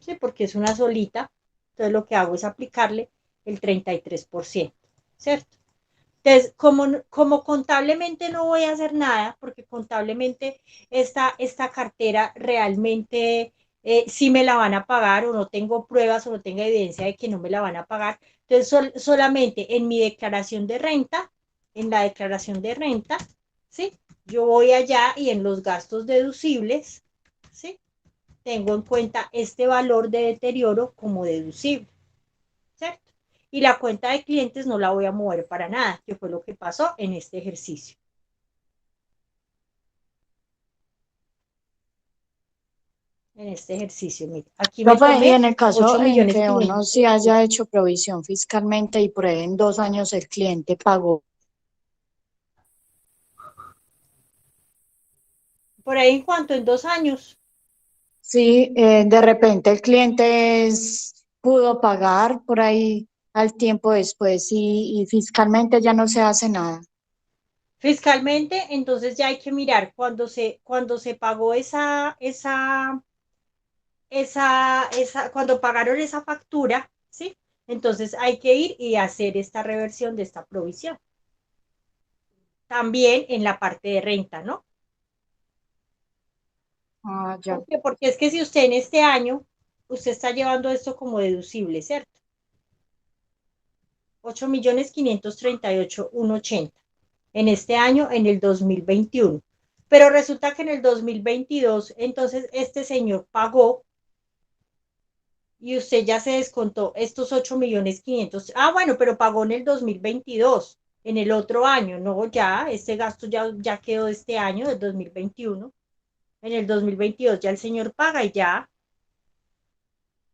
¿Sí? Porque es una solita, entonces lo que hago es aplicarle el 33%, ¿cierto? Entonces, como contablemente no voy a hacer nada, porque contablemente esta cartera realmente sí me la van a pagar, o no tengo pruebas o no tengo evidencia de que no me la van a pagar, entonces solamente en mi declaración de renta, en la declaración de renta, ¿sí? Yo voy allá y en los gastos deducibles, ¿sí? Tengo en cuenta este valor de deterioro como deducible, ¿cierto? Y la cuenta de clientes no la voy a mover para nada, que fue lo que pasó en este ejercicio. En este ejercicio, mira, aquí me Profe, y tomé en el caso 8 en millones que uno 500. sí haya hecho provisión fiscalmente y por ahí en 2 años el cliente pagó, Por ahí en cuanto en 2 años. sí, de repente el cliente pudo pagar por ahí al tiempo después y fiscalmente ya no se hace nada. Fiscalmente, entonces ya hay que mirar cuando se pagó cuando pagaron esa factura, ¿sí? Entonces hay que ir y hacer esta reversión de esta provisión. También en la parte de renta, ¿no? Ah, ya. ¿Por qué? Porque es que si usted en este año, usted está llevando esto como deducible, ¿cierto? 8.538.180 en este año, en el 2021. Pero resulta que en el 2022, entonces este señor pagó y usted ya se descontó estos 8.500.000. Ah, bueno, pero pagó en el 2022, en el otro año, no, ya, este gasto ya quedó este año, del 2021. En el 2022 ya el señor paga y ya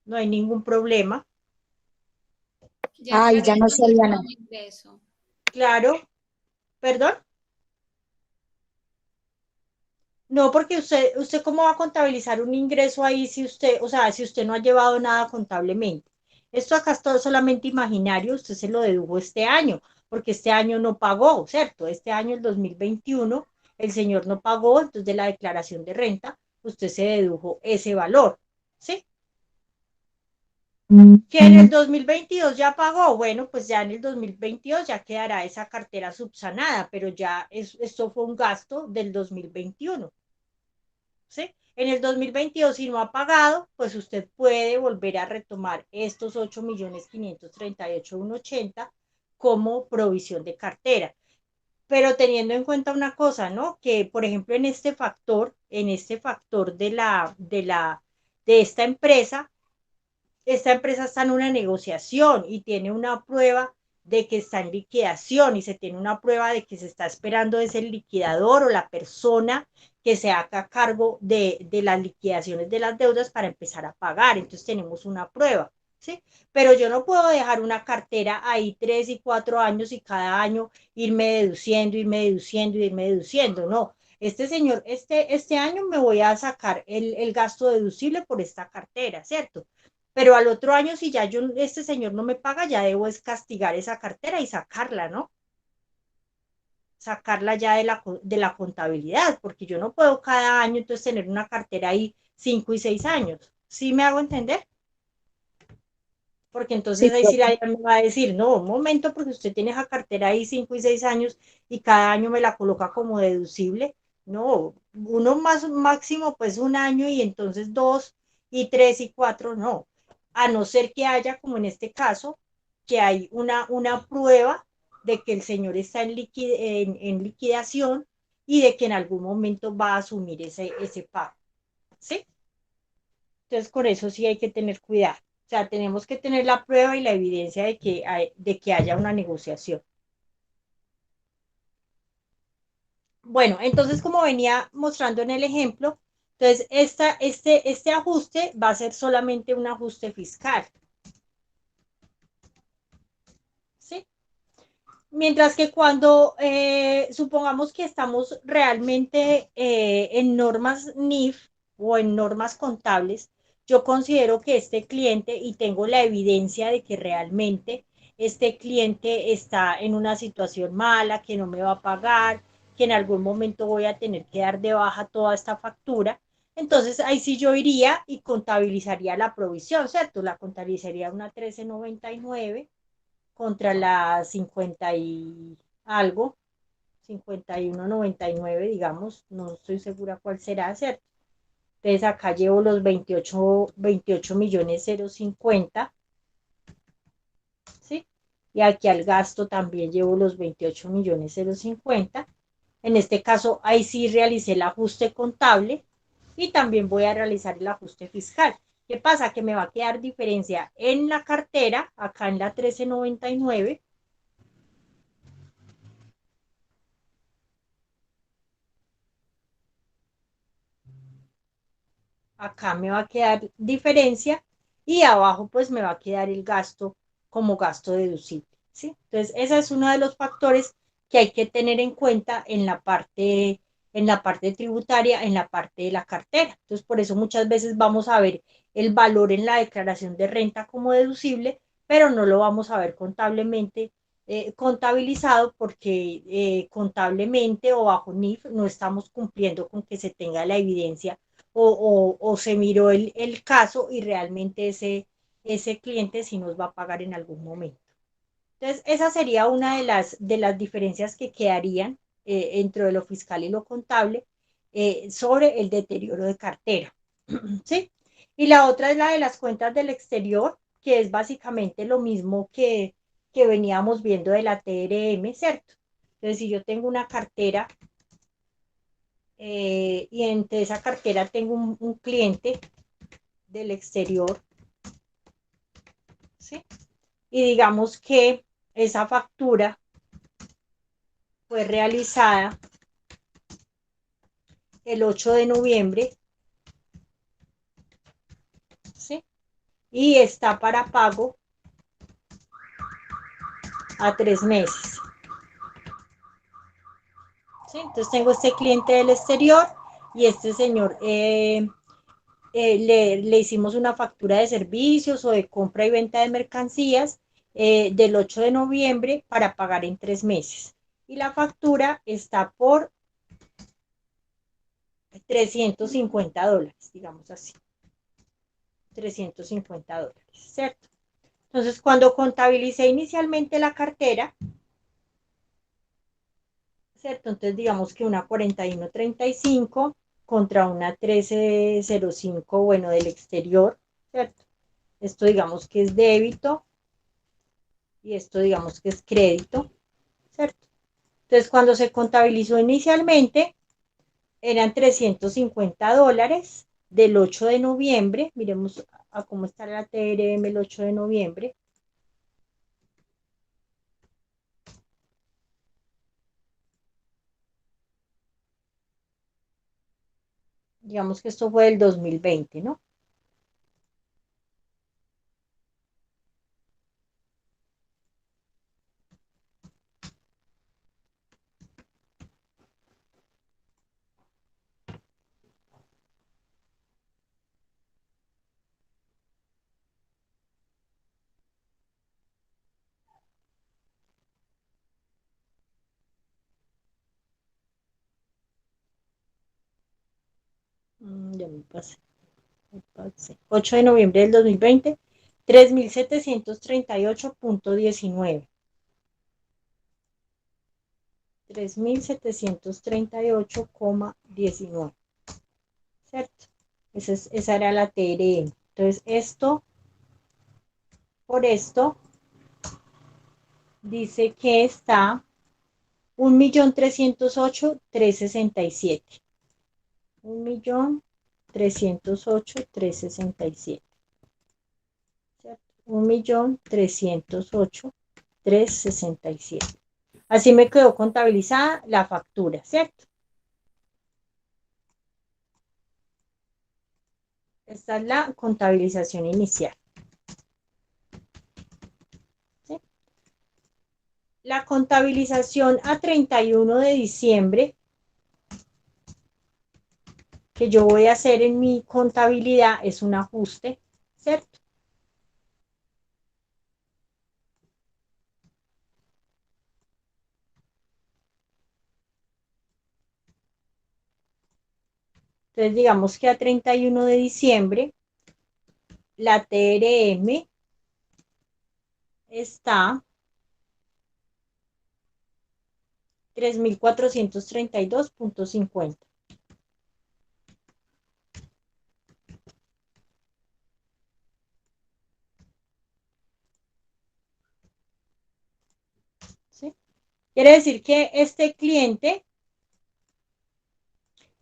no hay ningún problema. Ya Ay, ya quedaría no sería registrado nada. un ingreso. Claro, perdón. No, porque usted cómo va a contabilizar un ingreso ahí si usted, o sea, si usted no ha llevado nada contablemente. Esto acá es todo solamente imaginario, usted se lo dedujo este año, porque este año no pagó, ¿cierto? Este año, el 2021, el señor no pagó, entonces de la declaración de renta, usted se dedujo ese valor, ¿sí? Que en el 2022 ya pagó, bueno, pues ya en el 2022 ya quedará esa cartera subsanada, pero ya esto fue un gasto del 2021. ¿Sí? En el 2022, si no ha pagado, pues usted puede volver a retomar estos 8.538.180 como provisión de cartera. Pero teniendo en cuenta una cosa, ¿no? Que, por ejemplo, en este factor de esta empresa está en una negociación y tiene una prueba de que está en liquidación y se tiene una prueba de que se está esperando es el liquidador o la persona que se haga a cargo de las liquidaciones de las deudas para empezar a pagar. Entonces tenemos una prueba, ¿sí? Pero yo no puedo dejar una cartera ahí 3 y 4 años y cada año irme deduciendo, irme deduciendo, no. Este señor, este año me voy a sacar el gasto deducible por esta cartera, ¿cierto? Pero al otro año, si ya este señor no me paga, ya debo es castigar esa cartera y sacarla, ¿no? Sacarla ya de la contabilidad, porque yo no puedo cada año entonces tener una cartera ahí 5 y 6 años. ¿Sí me hago entender? Porque Sí, entonces ahí sí profe. la me va a decir, no, un momento, porque usted tiene esa cartera ahí 5 y 6 años y cada año me la coloca como deducible. No, uno más máximo pues un año y entonces 2 y 3 y 4 no. A no ser que haya, como en este caso, que hay una prueba de que el señor está en liquidación y de que en algún momento va a asumir ese pago. ¿Sí? Entonces, con eso sí hay que tener cuidado. O sea, tenemos que tener la prueba y la evidencia de que haya una negociación. Bueno, entonces, como venía mostrando en el ejemplo, entonces este ajuste va a ser solamente un ajuste fiscal. ¿Sí? Mientras que cuando supongamos que estamos realmente en normas NIF o en normas contables, yo considero que este cliente, y tengo la evidencia de que realmente este cliente está en una situación mala, que no me va a pagar, que en algún momento voy a tener que dar de baja toda esta factura, entonces ahí sí yo iría y contabilizaría la provisión, ¿cierto? La contabilizaría una 1399 contra la 50 y algo, 51,99, digamos, no estoy segura cuál será, ¿cierto? Entonces acá llevo los 28 millones 050, ¿sí? Y aquí al gasto también llevo los 28 millones 050. En este caso, ahí sí realicé el ajuste contable y también voy a realizar el ajuste fiscal. ¿Qué pasa? Que me va a quedar diferencia en la cartera, acá en la 1399, acá me va a quedar diferencia y abajo pues me va a quedar el gasto como gasto deducible, ¿sí? Entonces, ese es uno de los factores que hay que tener en cuenta en la parte tributaria, en la parte de la cartera. Entonces, por eso muchas veces vamos a ver el valor en la declaración de renta como deducible, pero no lo vamos a ver contablemente contabilizado porque contablemente o bajo NIF no estamos cumpliendo con que se tenga la evidencia o se miró el caso y realmente ese cliente sí nos va a pagar en algún momento. Entonces, esa sería una de las diferencias que quedarían entre lo fiscal y lo contable sobre el deterioro de cartera. ¿Sí? Y la otra es la de las cuentas del exterior, que es básicamente lo mismo que veníamos viendo de la TRM, ¿cierto? Entonces, si yo tengo una cartera y entre esa cartera tengo un cliente del exterior, ¿sí? Y digamos que esa factura fue realizada el 8 de noviembre, ¿sí? Y está para pago a 3 meses. ¿Sí? Entonces tengo este cliente del exterior y este señor le hicimos una factura de servicios o de compra y venta de mercancías del 8 de noviembre para pagar en 3 meses. Y la factura está por $350, digamos así. $350, ¿cierto? Entonces, cuando contabilicé inicialmente la cartera, ¿cierto? Entonces, digamos que una 4135 contra una 1305, bueno, del exterior, ¿cierto? Esto digamos que es débito y esto digamos que es crédito, ¿cierto? Entonces, cuando se contabilizó inicialmente, eran $350 del 8 de noviembre. Miremos a cómo está la TRM el 8 de noviembre. Digamos que esto fue del 2020, ¿no? Ya me pasé. 8 de noviembre del 2020, 3.738.19. 3.738,19. ¿Cierto? Esa era la TRM. Entonces, esto por esto dice que está 1.308.367. 1.308.367. ¿Cierto? 1.308.367. Así me quedó contabilizada la factura, ¿cierto? Esta es la contabilización inicial. ¿Sí? La contabilización a 31 de diciembre que yo voy a hacer en mi contabilidad es un ajuste, ¿cierto? Entonces, digamos que a 31 de diciembre, la TRM está 3.432.50. ¿Sí? Quiere decir que este cliente,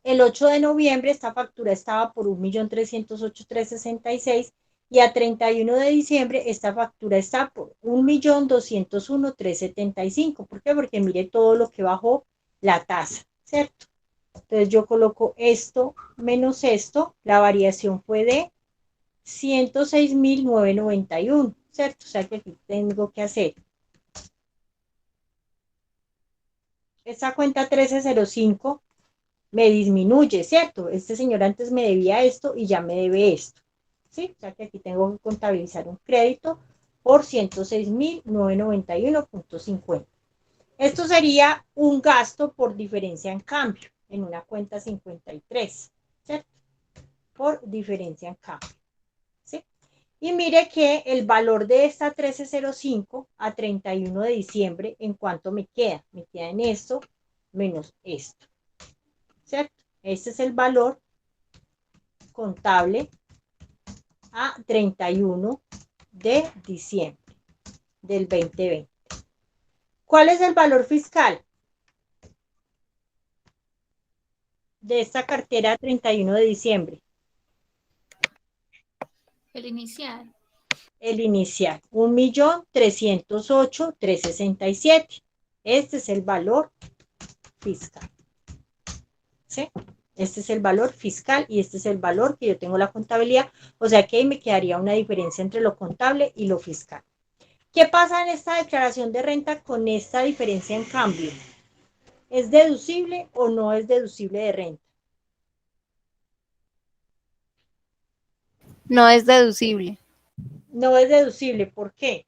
el 8 de noviembre, esta factura estaba por 1.308.366 y a 31 de diciembre esta factura está por 1.201.375. ¿Por qué? Porque mire todo lo que bajó la tasa, ¿cierto? Entonces yo coloco esto menos esto, la variación fue de 106.991, ¿cierto? O sea que aquí tengo que hacer esta cuenta 1305 me disminuye, ¿cierto? Este señor antes me debía esto y ya me debe esto, ¿sí? O sea que aquí tengo que contabilizar un crédito por 106.991.50. Esto sería un gasto por diferencia en cambio en una cuenta 53, ¿cierto? Por diferencia en cambio, ¿sí? Y mire que el valor de esta 1305 a 31 de diciembre, ¿en cuánto me queda? Me queda en esto menos esto, ¿cierto? Este es el valor contable a 31 de diciembre del 2020. ¿Cuál es el valor fiscal de esta cartera a 31 de diciembre? El inicial. El inicial, 1.308.367. Este es el valor fiscal, ¿sí? Este es el valor fiscal y este es el valor que yo tengo en la contabilidad, o sea que ahí me quedaría una diferencia entre lo contable y lo fiscal. ¿Qué pasa en esta declaración de renta con esta diferencia en cambio? ¿Es deducible o no es deducible de renta? No es deducible, No es deducible, ¿por qué?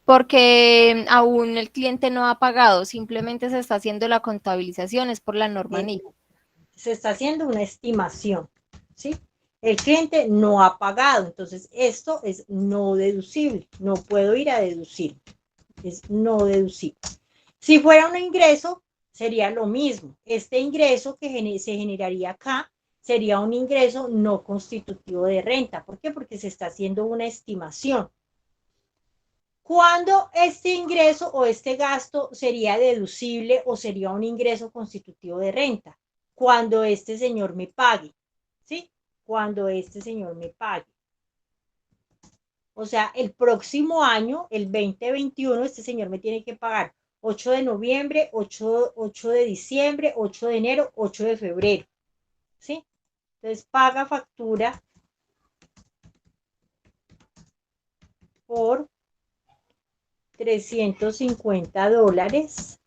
porque aún el cliente no ha pagado, simplemente se está haciendo la contabilización, es por la norma NIF. Se está haciendo una estimación, ¿sí? El cliente no ha pagado, entonces esto es no deducible, no puedo ir a deducir, es no deducible. Si fuera un ingreso, sería lo mismo. Este ingreso que se generaría acá sería un ingreso no constitutivo de renta. ¿Por qué? Porque se está haciendo una estimación. ¿Cuándo este ingreso o este gasto sería deducible o sería un ingreso constitutivo de renta? Cuando este señor me pague, ¿sí? Cuando este señor me pague. O sea, el próximo año, el 2021, este señor me tiene que pagar 8 de noviembre, 8 de diciembre, 8 de enero, 8 de febrero. ¿sí? Entonces paga factura por $350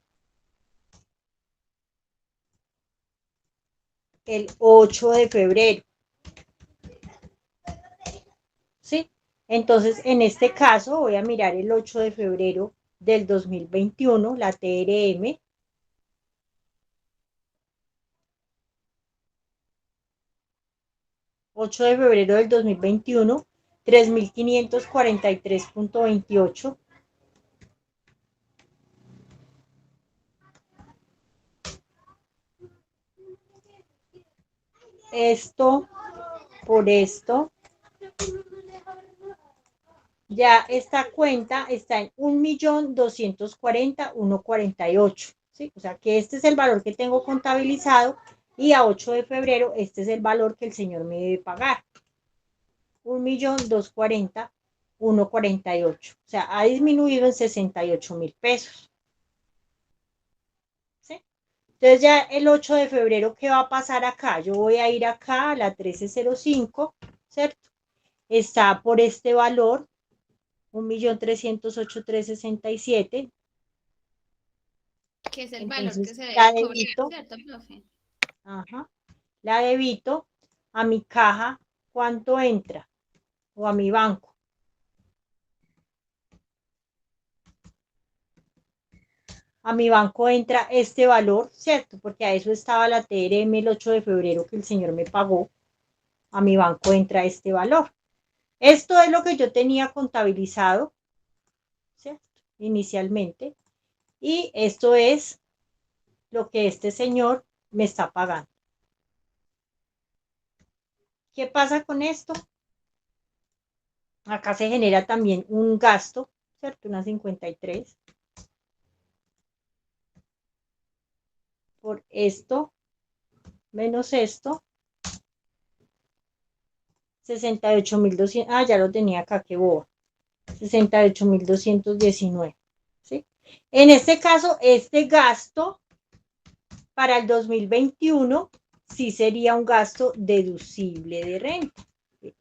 el 8 de febrero, ¿sí? Entonces, en este caso, voy a mirar el 8 de febrero del 2021, la TRM. $8 de febrero del 2021, 3.543.28. Esto por esto, ya esta cuenta está en 1.240.148, ¿sí? O sea que este es el valor que tengo contabilizado y a 8 de febrero este es el valor que el señor me debe pagar. 1.240.148. O sea, ha disminuido en 68.000 pesos. ¿Sí? Entonces ya el 8 de febrero, ¿qué va a pasar acá? Yo voy a ir acá a la 1305, ¿cierto? Está por este valor, 1.308.367. Que es el valor que Entonces se la debe cobrar, debito, ¿cierto, profe? ajá, la debito a mi caja, ¿cuánto entra? O a mi banco. A mi banco entra este valor, ¿cierto? Porque a eso estaba la TRM el 8 de febrero que el señor me pagó. A mi banco entra este valor. Esto es lo que yo tenía contabilizado, ¿cierto? Inicialmente. Y esto es lo que este señor me está pagando. ¿Qué pasa con esto? Acá se genera también un gasto, ¿cierto? Una 53. Por esto, menos esto. 68.200. Ah, ya lo tenía acá, qué boba. 68.219. ¿Sí? En este caso, este gasto para el 2021 sí sería un gasto deducible de renta.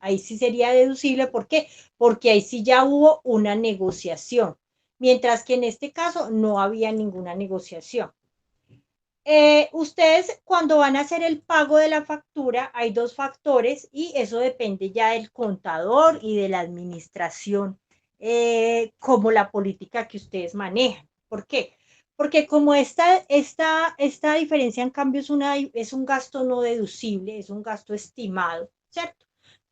Ahí sí sería deducible, ¿por qué? Porque ahí sí ya hubo una negociación, mientras que en este caso no había ninguna negociación. Ustedes cuando van a hacer el pago de la factura hay dos factores y eso depende ya del contador y de la administración, como la política que ustedes manejan. ¿Por qué? Porque como esta diferencia en cambio es un gasto no deducible, es un gasto estimado, ¿cierto?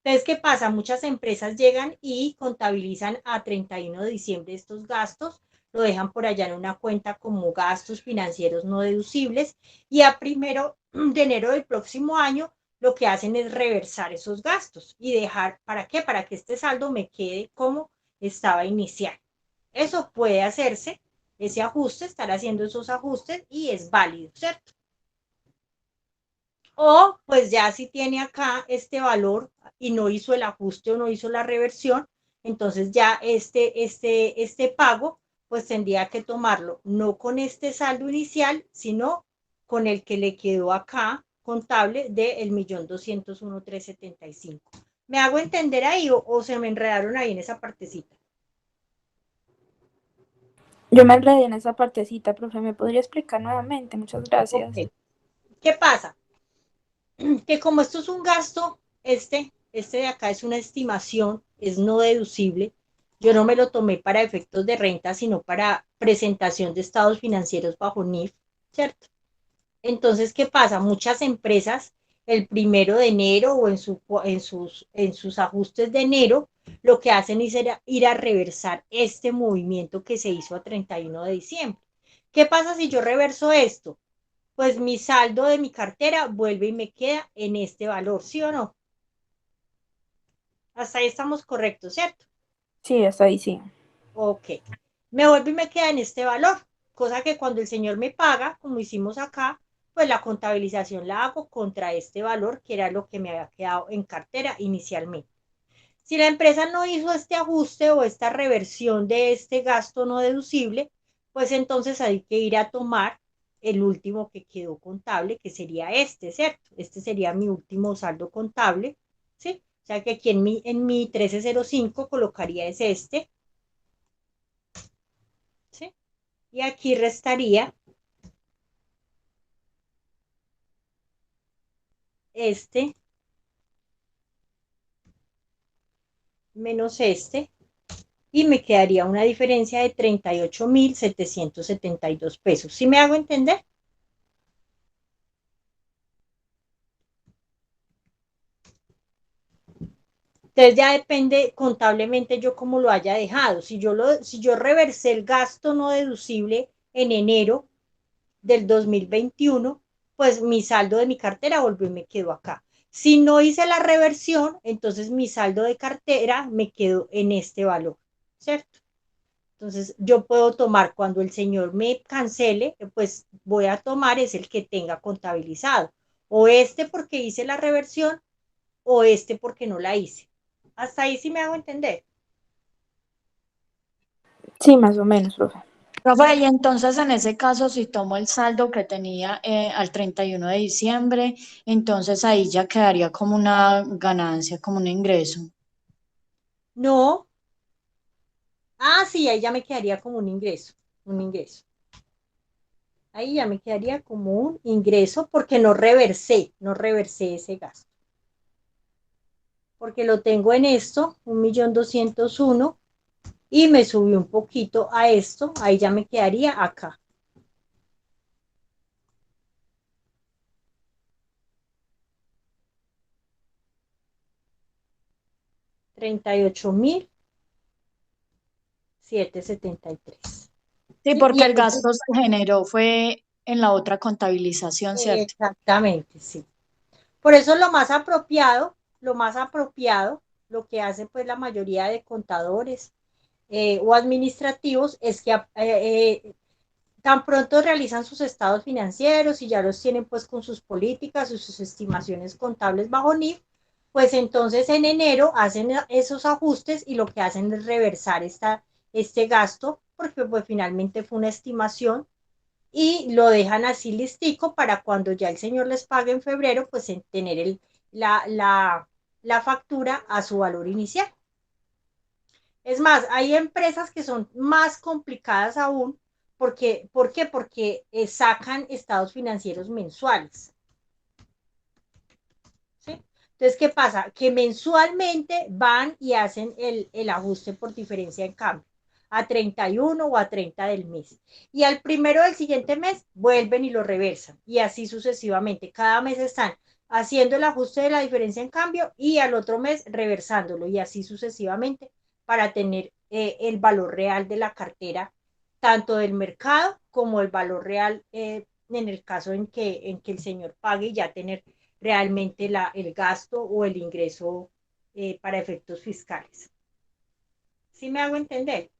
Entonces, ¿qué pasa? Muchas empresas llegan y contabilizan a 31 de diciembre estos gastos, lo dejan por allá en una cuenta como gastos financieros no deducibles y a 1 de enero del próximo año lo que hacen es reversar esos gastos y dejar, ¿para qué? Para que este saldo me quede como estaba inicial. Eso puede hacerse, ese ajuste, estar haciendo esos ajustes y es válido, ¿cierto? O pues ya si tiene acá este valor y no hizo el ajuste o no hizo la reversión, entonces ya este pago pues tendría que tomarlo no con este saldo inicial, sino con el que le quedó acá contable de 1.201.375. ¿Me hago entender ahí o se me enredaron ahí en esa partecita? Yo me enredé en esa partecita, profe, ¿me podría explicar nuevamente? Muchas gracias. Okay. ¿Qué pasa? Que como esto es un gasto, este de acá es una estimación, es no deducible. Yo no me lo tomé para efectos de renta, sino para presentación de estados financieros bajo NIF, ¿cierto? Entonces, ¿qué pasa? Muchas empresas el 1 de enero o en sus ajustes de enero, lo que hacen es ir a reversar este movimiento que se hizo a 31 de diciembre. ¿Qué pasa si yo reverso esto? Pues mi saldo de mi cartera vuelve y me queda en este valor, ¿sí o no? Hasta ahí estamos correctos, ¿cierto? Sí, hasta ahí sí. Ok. Me vuelve y me queda en este valor, cosa que cuando el señor me paga, como hicimos acá, pues la contabilización la hago contra este valor, que era lo que me había quedado en cartera inicialmente. Si la empresa no hizo este ajuste o esta reversión de este gasto no deducible, pues entonces hay que ir a tomar el último que quedó contable, que sería este, ¿cierto? Este sería mi último saldo contable, ¿sí? O sea que aquí en mi 1305 colocaría es este, ¿sí? Y aquí restaría este menos este, y me quedaría una diferencia de 38.772 pesos. ¿Sí me hago entender? Entonces ya depende contablemente yo cómo lo haya dejado. Si yo reversé el gasto no deducible en enero del 2021, pues mi saldo de mi cartera volvió y me quedó acá. Si no hice la reversión, entonces mi saldo de cartera me quedó en este valor, ¿cierto? Entonces yo puedo tomar cuando el señor me cancele, pues voy a tomar es el que tenga contabilizado. O este porque hice la reversión o este porque no la hice. Hasta ahí sí me hago entender. Sí, más o menos, profe. Profe, y entonces en ese caso, si tomo el saldo que tenía al 31 de diciembre, entonces ahí ya quedaría como una ganancia, como un ingreso. No. Ah, sí, ahí ya me quedaría como un ingreso. Un ingreso. Ahí ya me quedaría como un ingreso porque no reversé ese gasto. Porque lo tengo en esto, 1.201.000, y me subí un poquito a esto, ahí ya me quedaría acá. $38.773. Sí, ¿Sí? porque el gasto se generó fue en la otra contabilización, ¿cierto? Exactamente, sí. Por eso lo más apropiado, lo que hace pues la mayoría de contadores o administrativos es que tan pronto realizan sus estados financieros y ya los tienen pues con sus políticas y sus estimaciones contables bajo NIF, pues entonces en enero hacen esos ajustes y lo que hacen es reversar este gasto porque pues finalmente fue una estimación y lo dejan así listico para cuando ya el señor les pague en febrero, pues en tener la, la, la factura a su valor inicial. Es más, hay empresas que son más complicadas aún. ¿Por qué? Porque sacan estados financieros mensuales. ¿Sí? Entonces, ¿qué pasa? Que mensualmente van y hacen el ajuste por diferencia en cambio a 31 o a 30 del mes. Y al primero del siguiente mes vuelven y lo reversan. Y así sucesivamente. Cada mes están haciendo el ajuste de la diferencia en cambio y al otro mes reversándolo. Y así sucesivamente para tener el valor real de la cartera, tanto del mercado como el valor real en el caso en que el señor pague y ya tener realmente el gasto o el ingreso para efectos fiscales. ¿Sí me hago entender?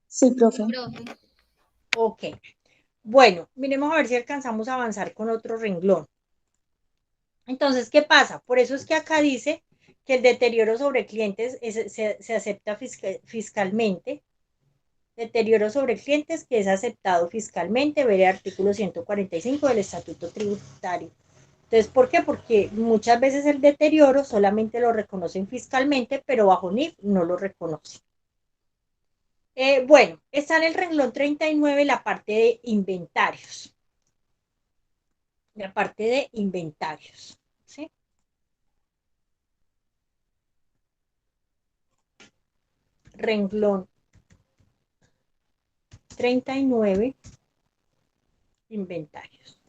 Sí, profe. Ok. Bueno, miremos a ver si alcanzamos a avanzar con otro renglón. Entonces, ¿qué pasa? Por eso es que acá dice que el deterioro sobre clientes se acepta fiscalmente. Deterioro sobre clientes que es aceptado fiscalmente, ver el artículo 145 del Estatuto Tributario. Entonces, ¿por qué? Porque muchas veces el deterioro solamente lo reconocen fiscalmente, pero bajo NIF no lo reconocen. Bueno, está en el renglón 39 la parte de inventarios. La parte de inventarios. ¿Sí? Renglón 39, inventarios.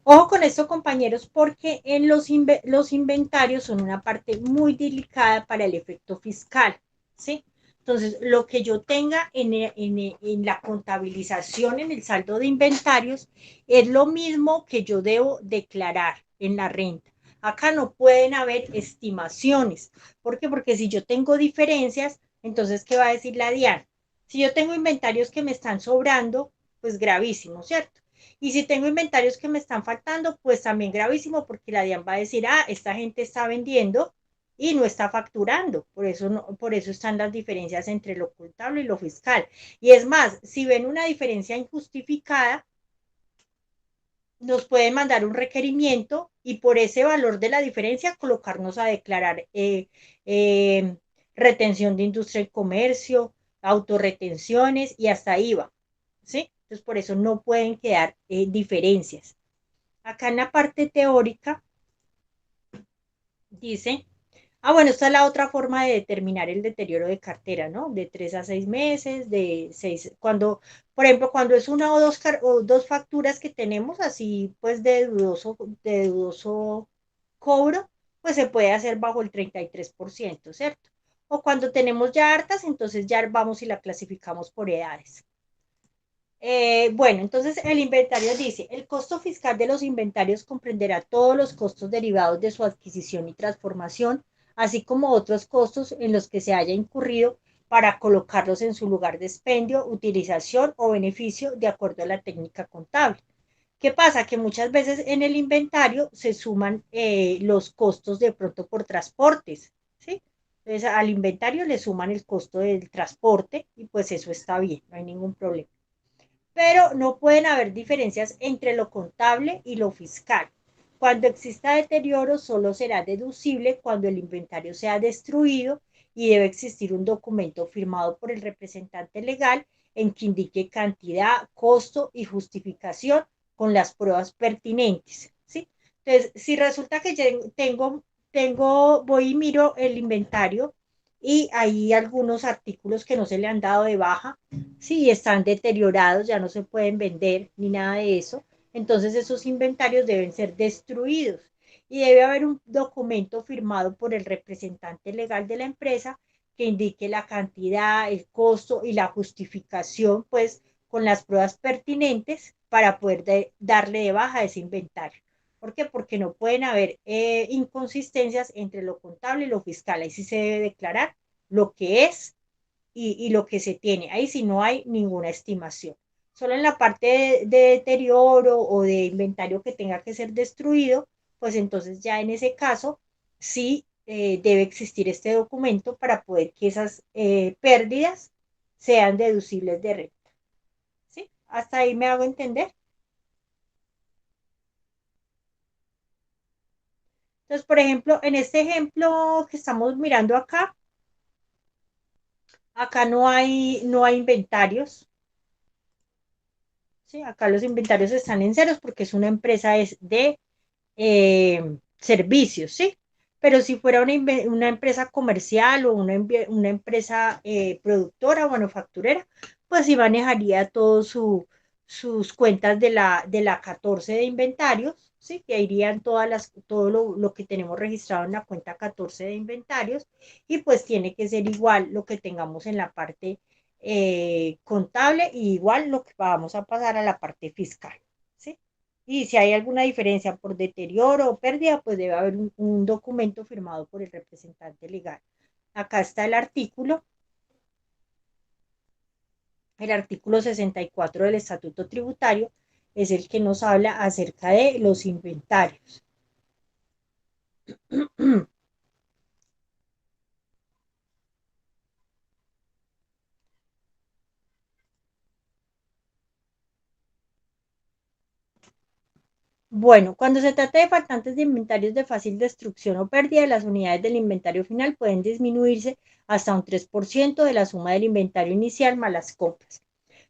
Ojo con esto, compañeros, porque en los inventarios son una parte muy delicada para el efecto fiscal, ¿sí? Entonces, lo que yo tenga en la contabilización, en el saldo de inventarios, es lo mismo que yo debo declarar en la renta. Acá no pueden haber estimaciones. ¿Por qué? Porque si yo tengo diferencias, entonces, ¿qué va a decir la DIAN? Si yo tengo inventarios que me están sobrando, pues gravísimo, ¿cierto? Y si tengo inventarios que me están faltando, pues también gravísimo, porque la DIAN va a decir, esta gente está vendiendo y no está facturando. Por eso, por eso están las diferencias entre lo contable y lo fiscal. Y es más, si ven una diferencia injustificada, nos pueden mandar un requerimiento y por ese valor de la diferencia colocarnos a declarar retención de industria y comercio, autorretenciones y hasta IVA, ¿sí? Entonces por eso no pueden quedar diferencias. Acá en la parte teórica dice, bueno, esta es la otra forma de determinar el deterioro de cartera, ¿no? De 3 a 6 meses, de 6, cuando, por ejemplo, cuando es una o dos facturas que tenemos así, pues de dudoso cobro, pues se puede hacer bajo el 33%, ¿cierto? O cuando tenemos ya hartas, entonces ya vamos y la clasificamos por edades. Bueno, entonces el inventario dice, el costo fiscal de los inventarios comprenderá todos los costos derivados de su adquisición y transformación, así como otros costos en los que se haya incurrido para colocarlos en su lugar de expendio, utilización o beneficio de acuerdo a la técnica contable. ¿Qué pasa? Que muchas veces en el inventario se suman los costos de pronto por transportes, ¿sí? Entonces al inventario le suman el costo del transporte y pues eso está bien, no hay ningún problema. Pero no pueden haber diferencias entre lo contable y lo fiscal. Cuando exista deterioro, solo será deducible cuando el inventario sea destruido y debe existir un documento firmado por el representante legal en que indique cantidad, costo y justificación con las pruebas pertinentes, ¿sí? Entonces, si resulta que voy y miro el inventario y hay algunos artículos que no se le han dado de baja, sí, están deteriorados, ya no se pueden vender ni nada de eso, entonces esos inventarios deben ser destruidos y debe haber un documento firmado por el representante legal de la empresa que indique la cantidad, el costo y la justificación, pues con las pruebas pertinentes para poder darle de baja a ese inventario. ¿Por qué? Porque no pueden haber inconsistencias entre lo contable y lo fiscal. Ahí sí se debe declarar lo que es y lo que se tiene. Ahí sí no hay ninguna estimación. Solo en la parte de deterioro o de inventario que tenga que ser destruido, pues entonces ya en ese caso sí debe existir este documento para poder que esas pérdidas sean deducibles de renta. ¿Sí? Hasta ahí me hago entender. Entonces, por ejemplo, en este ejemplo que estamos mirando acá, acá no hay inventarios. ¿Sí? Acá los inventarios están en ceros porque es una empresa de servicios, ¿sí? Pero si fuera una empresa comercial o una empresa productora o manufacturera, pues sí manejaría todos sus cuentas de la 14 de inventarios, ¿sí? Que irían todo lo que tenemos registrado en la cuenta 14 de inventarios y pues tiene que ser igual lo que tengamos en la parte contable y igual lo que vamos a pasar a la parte fiscal, ¿sí? Y si hay alguna diferencia por deterioro o pérdida, pues debe haber un documento firmado por el representante legal. Acá está el artículo 64 del Estatuto Tributario, es el que nos habla acerca de los inventarios. Bueno, cuando se trata de faltantes de inventarios de fácil destrucción o pérdida, las unidades del inventario final pueden disminuirse hasta un 3% de la suma del inventario inicial más las compras.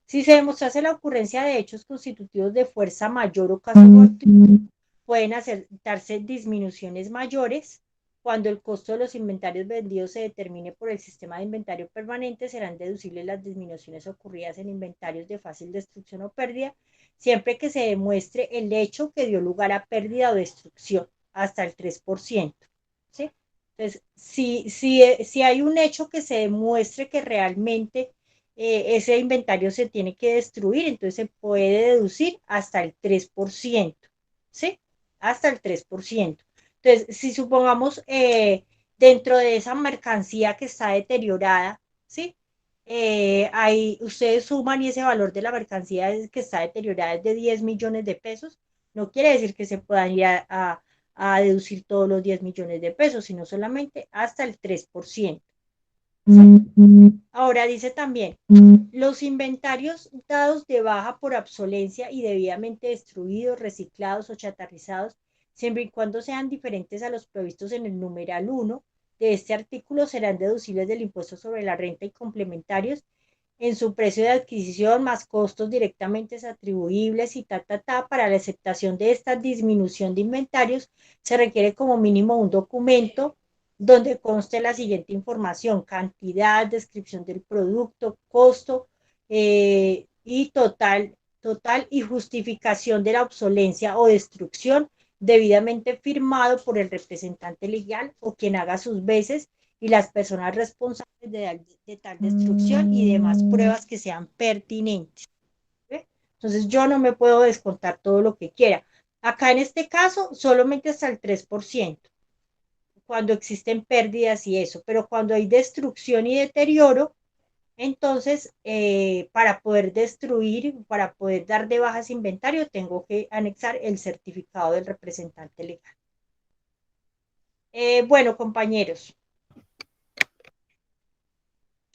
Si se demostrase la ocurrencia de hechos constitutivos de fuerza mayor o caso fortuito, pueden aceptarse disminuciones mayores. Cuando el costo de los inventarios vendidos se determine por el sistema de inventario permanente, serán deducibles las disminuciones ocurridas en inventarios de fácil destrucción o pérdida, siempre que se demuestre el hecho que dio lugar a pérdida o destrucción, hasta el 3%. ¿Sí? Entonces, si hay un hecho que se demuestre que realmente ese inventario se tiene que destruir, entonces se puede deducir hasta el 3%, ¿sí? Hasta el 3%. Entonces, si supongamos dentro de esa mercancía que está deteriorada, ¿sí? Ahí ustedes suman y ese valor de la mercancía que está deteriorada es de 10 millones de pesos, no quiere decir que se puedan ir a deducir todos los 10 millones de pesos, sino solamente hasta el 3%. Ahora dice también, los inventarios dados de baja por obsolencia y debidamente destruidos, reciclados o chatarrizados, siempre y cuando sean diferentes a los previstos en el numeral 1 de este artículo, serán deducibles del impuesto sobre la renta y complementarios en su precio de adquisición más costos directamente atribuibles y para la aceptación de esta disminución de inventarios se requiere como mínimo un documento donde conste la siguiente información: cantidad, descripción del producto, costo y total y justificación de la obsolencia o destrucción debidamente firmado por el representante legal o quien haga sus veces y las personas responsables de tal destrucción y demás pruebas que sean pertinentes. ¿Ve? Entonces yo no me puedo descontar todo lo que quiera. Acá en este caso solamente hasta el 3%, cuando existen pérdidas y eso, pero cuando hay destrucción y deterioro, entonces para poder destruir, para poder dar de baja ese inventario, tengo que anexar el certificado del representante legal. Bueno, compañeros,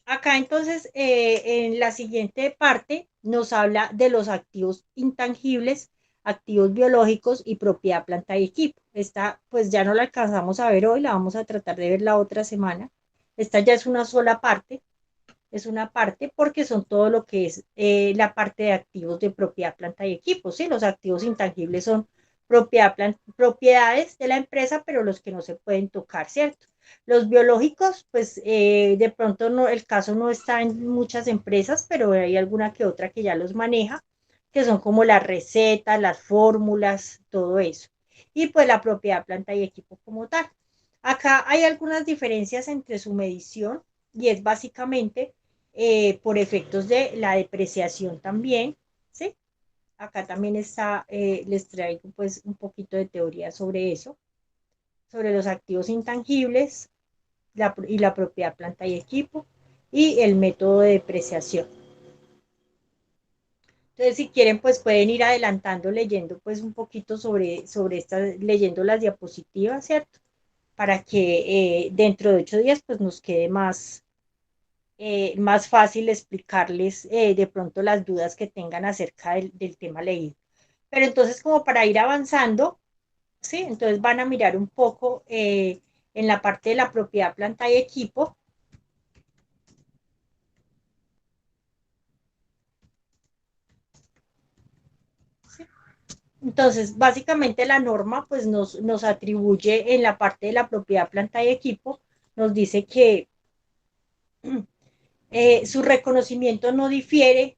acá entonces en la siguiente parte nos habla de los activos intangibles, activos biológicos y propiedad, planta y equipo. Esta pues ya no la alcanzamos a ver hoy, la vamos a tratar de ver la otra semana. Esta ya es una sola parte, es una parte porque son todo lo que es la parte de activos de propiedad, planta y equipo, ¿sí? Los activos intangibles son propiedades de la empresa, pero los que no se pueden tocar, ¿cierto? Los biológicos, pues de pronto no, el caso no está en muchas empresas, pero hay alguna que otra que ya los maneja, que son como las recetas, las fórmulas, todo eso. Y pues la propiedad, planta y equipo como tal. Acá hay algunas diferencias entre su medición y es básicamente por efectos de la depreciación también, ¿sí? Acá también está, les traigo pues un poquito de teoría sobre eso, sobre los activos intangibles y la propiedad, planta y equipo y el método de depreciación. Entonces, si quieren, pues pueden ir adelantando leyendo pues un poquito sobre estas, leyendo las diapositivas, ¿cierto? Para que dentro de 8 días pues nos quede más fácil explicarles de pronto las dudas que tengan acerca del tema leído. Pero entonces, como para ir avanzando, ¿sí? Entonces van a mirar un poco en la parte de la propiedad, planta y equipo. ¿Sí? Entonces, básicamente la norma pues nos atribuye en la parte de la propiedad, planta y equipo, nos dice que su reconocimiento no difiere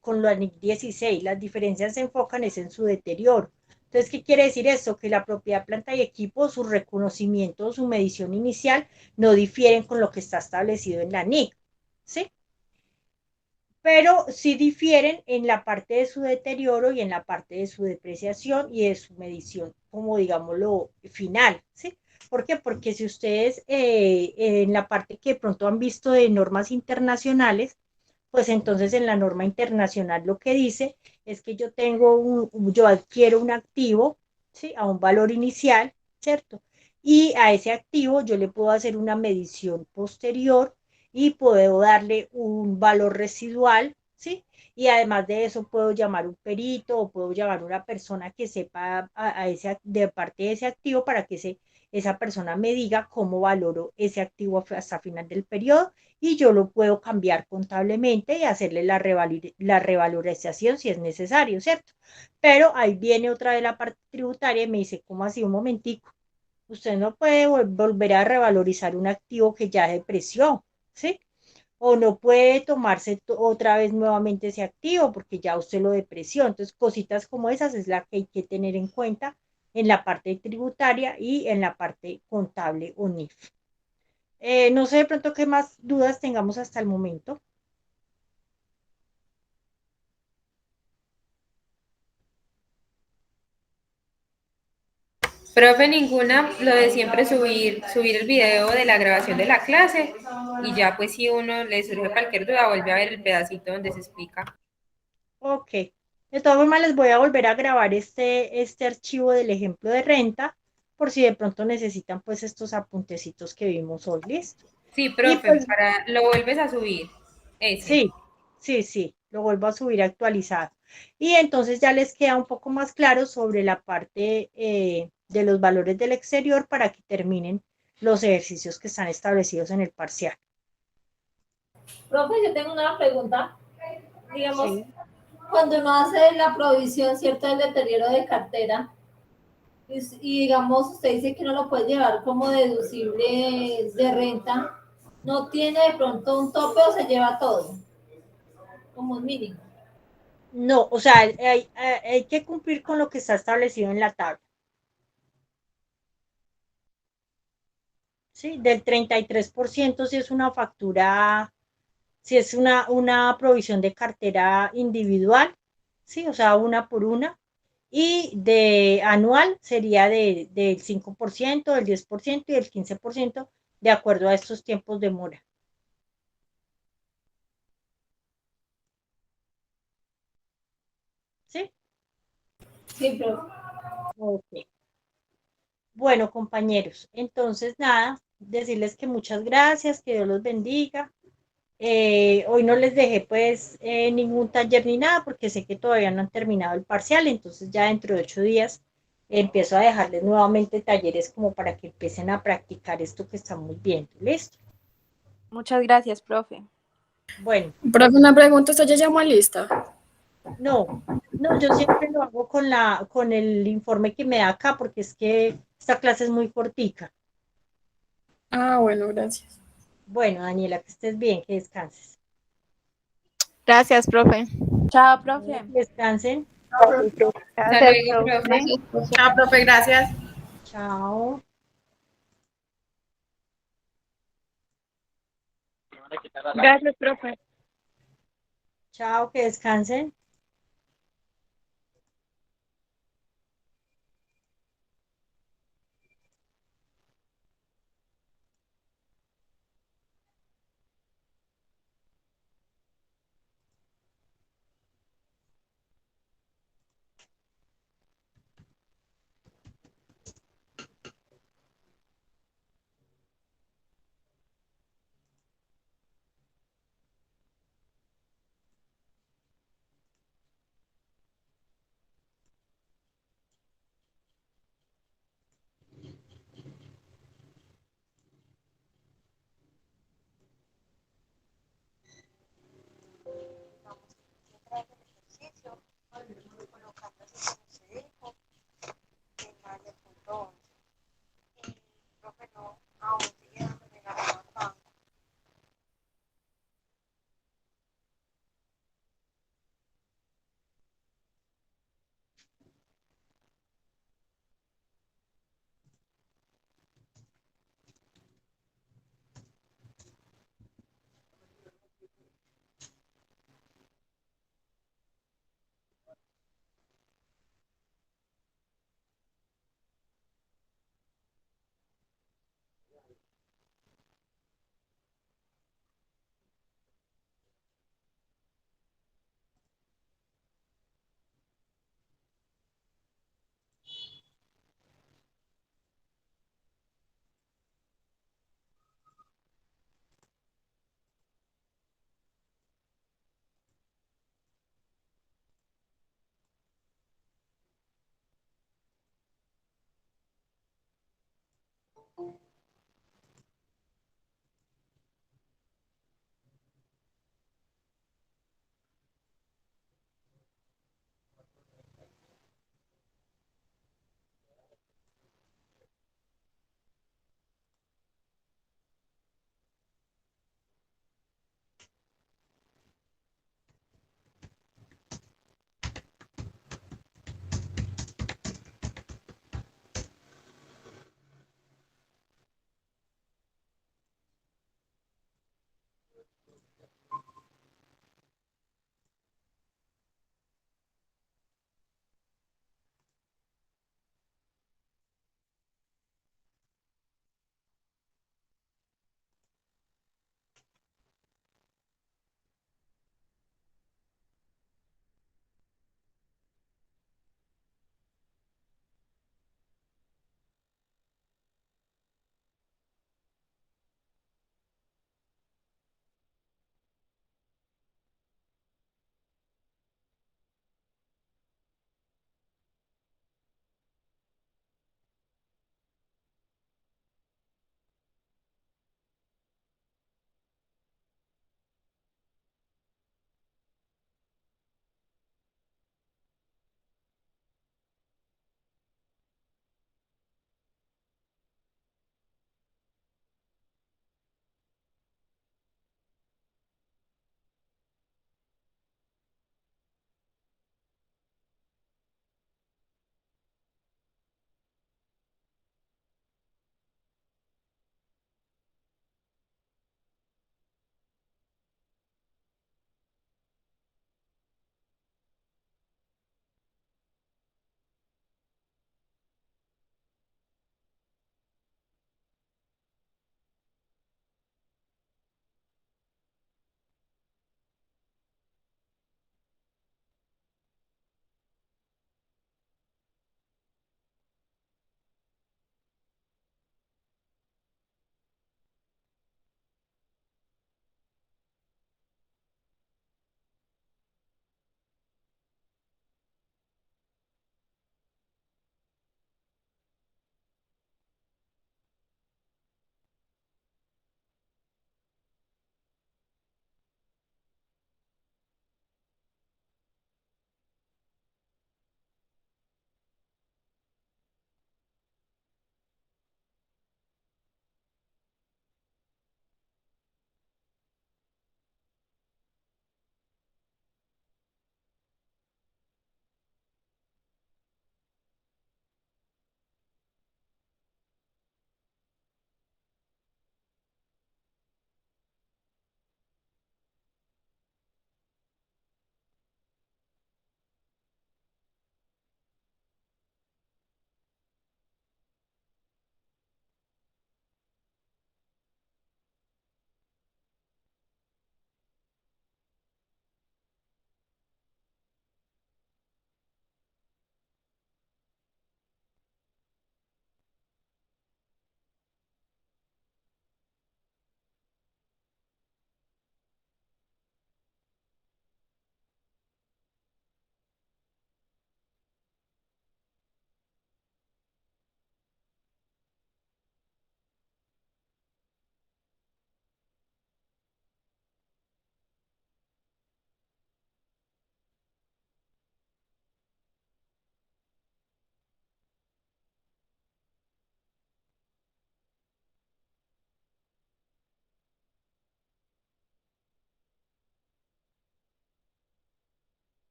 con la NIC 16, las diferencias se enfocan en su deterioro. Entonces, ¿qué quiere decir eso? Que la propiedad, planta y equipo, su reconocimiento, su medición inicial, no difieren con lo que está establecido en la NIC, ¿sí? Pero sí difieren en la parte de su deterioro y en la parte de su depreciación y de su medición, como digámoslo, final, ¿sí? ¿Por qué? Porque si ustedes en la parte que de pronto han visto de normas internacionales, pues entonces en la norma internacional lo que dice es que yo adquiero un activo, ¿sí? A un valor inicial, ¿cierto? Y a ese activo yo le puedo hacer una medición posterior y puedo darle un valor residual, ¿sí? Y además de eso puedo llamar un perito o puedo llamar una persona que sepa de parte de ese activo para que esa persona me diga cómo valoro ese activo hasta final del periodo y yo lo puedo cambiar contablemente y hacerle la revalorización si es necesario, ¿cierto? Pero ahí viene otra vez la parte tributaria y me dice, ¿cómo así? Un momentico. Usted no puede volver a revalorizar un activo que ya depreció, ¿sí? O no puede tomarse otra vez nuevamente ese activo porque ya usted lo depreció. Entonces, cositas como esas es la que hay que tener en cuenta en la parte tributaria y en la parte contable o NIF. No sé de pronto qué más dudas tengamos hasta el momento. Profe, ninguna, lo de siempre subir el video de la grabación de la clase y ya pues si uno le surge cualquier duda vuelve a ver el pedacito donde se explica. Ok. De todas formas, les voy a volver a grabar este archivo del ejemplo de renta por si de pronto necesitan pues estos apuntecitos que vimos hoy, ¿listo? Sí, Y profe, pues lo vuelves a subir. Ese. sí, sí, lo vuelvo a subir actualizado. Y entonces ya les queda un poco más claro sobre la parte de los valores del exterior para que terminen los ejercicios que están establecidos en el parcial. Profe, yo tengo una pregunta. Digamos, Sí. cuando uno hace la provisión, ¿cierto?, del deterioro de cartera, y digamos, usted dice que no lo puede llevar como deducible de renta, ¿no tiene de pronto un tope o se lleva todo? Como un mínimo. No, o sea, hay que cumplir con lo que está establecido en la tabla. ¿Sí? Del 33% si es una factura, si es una provisión de cartera individual, ¿sí? O sea, una por una. Y de anual sería del 5%, del 10% y del 15% de acuerdo a estos tiempos de mora. ¿Sí? Sí, pero Ok. Bueno, compañeros, entonces nada, decirles que muchas gracias, que Dios los bendiga. Hoy no les dejé pues ningún taller ni nada porque sé que todavía no han terminado el parcial, entonces ya dentro de 8 días empiezo a dejarles nuevamente talleres como para que empiecen a practicar esto que estamos viendo. ¿Listo? Muchas gracias, profe. Bueno, Profe, una pregunta, ¿usted ya llamó a lista? no, no, yo siempre lo hago con el informe que me da acá porque es que esta clase es muy cortica. Ah, bueno, gracias. Bueno, Daniela, que estés bien, que descanses. Gracias, profe. Chao, Que profe. descansen. Hasta Gracias, luego, profe. profe. Chao, profe, gracias. Chao. Gracias, profe. Chao, que descansen.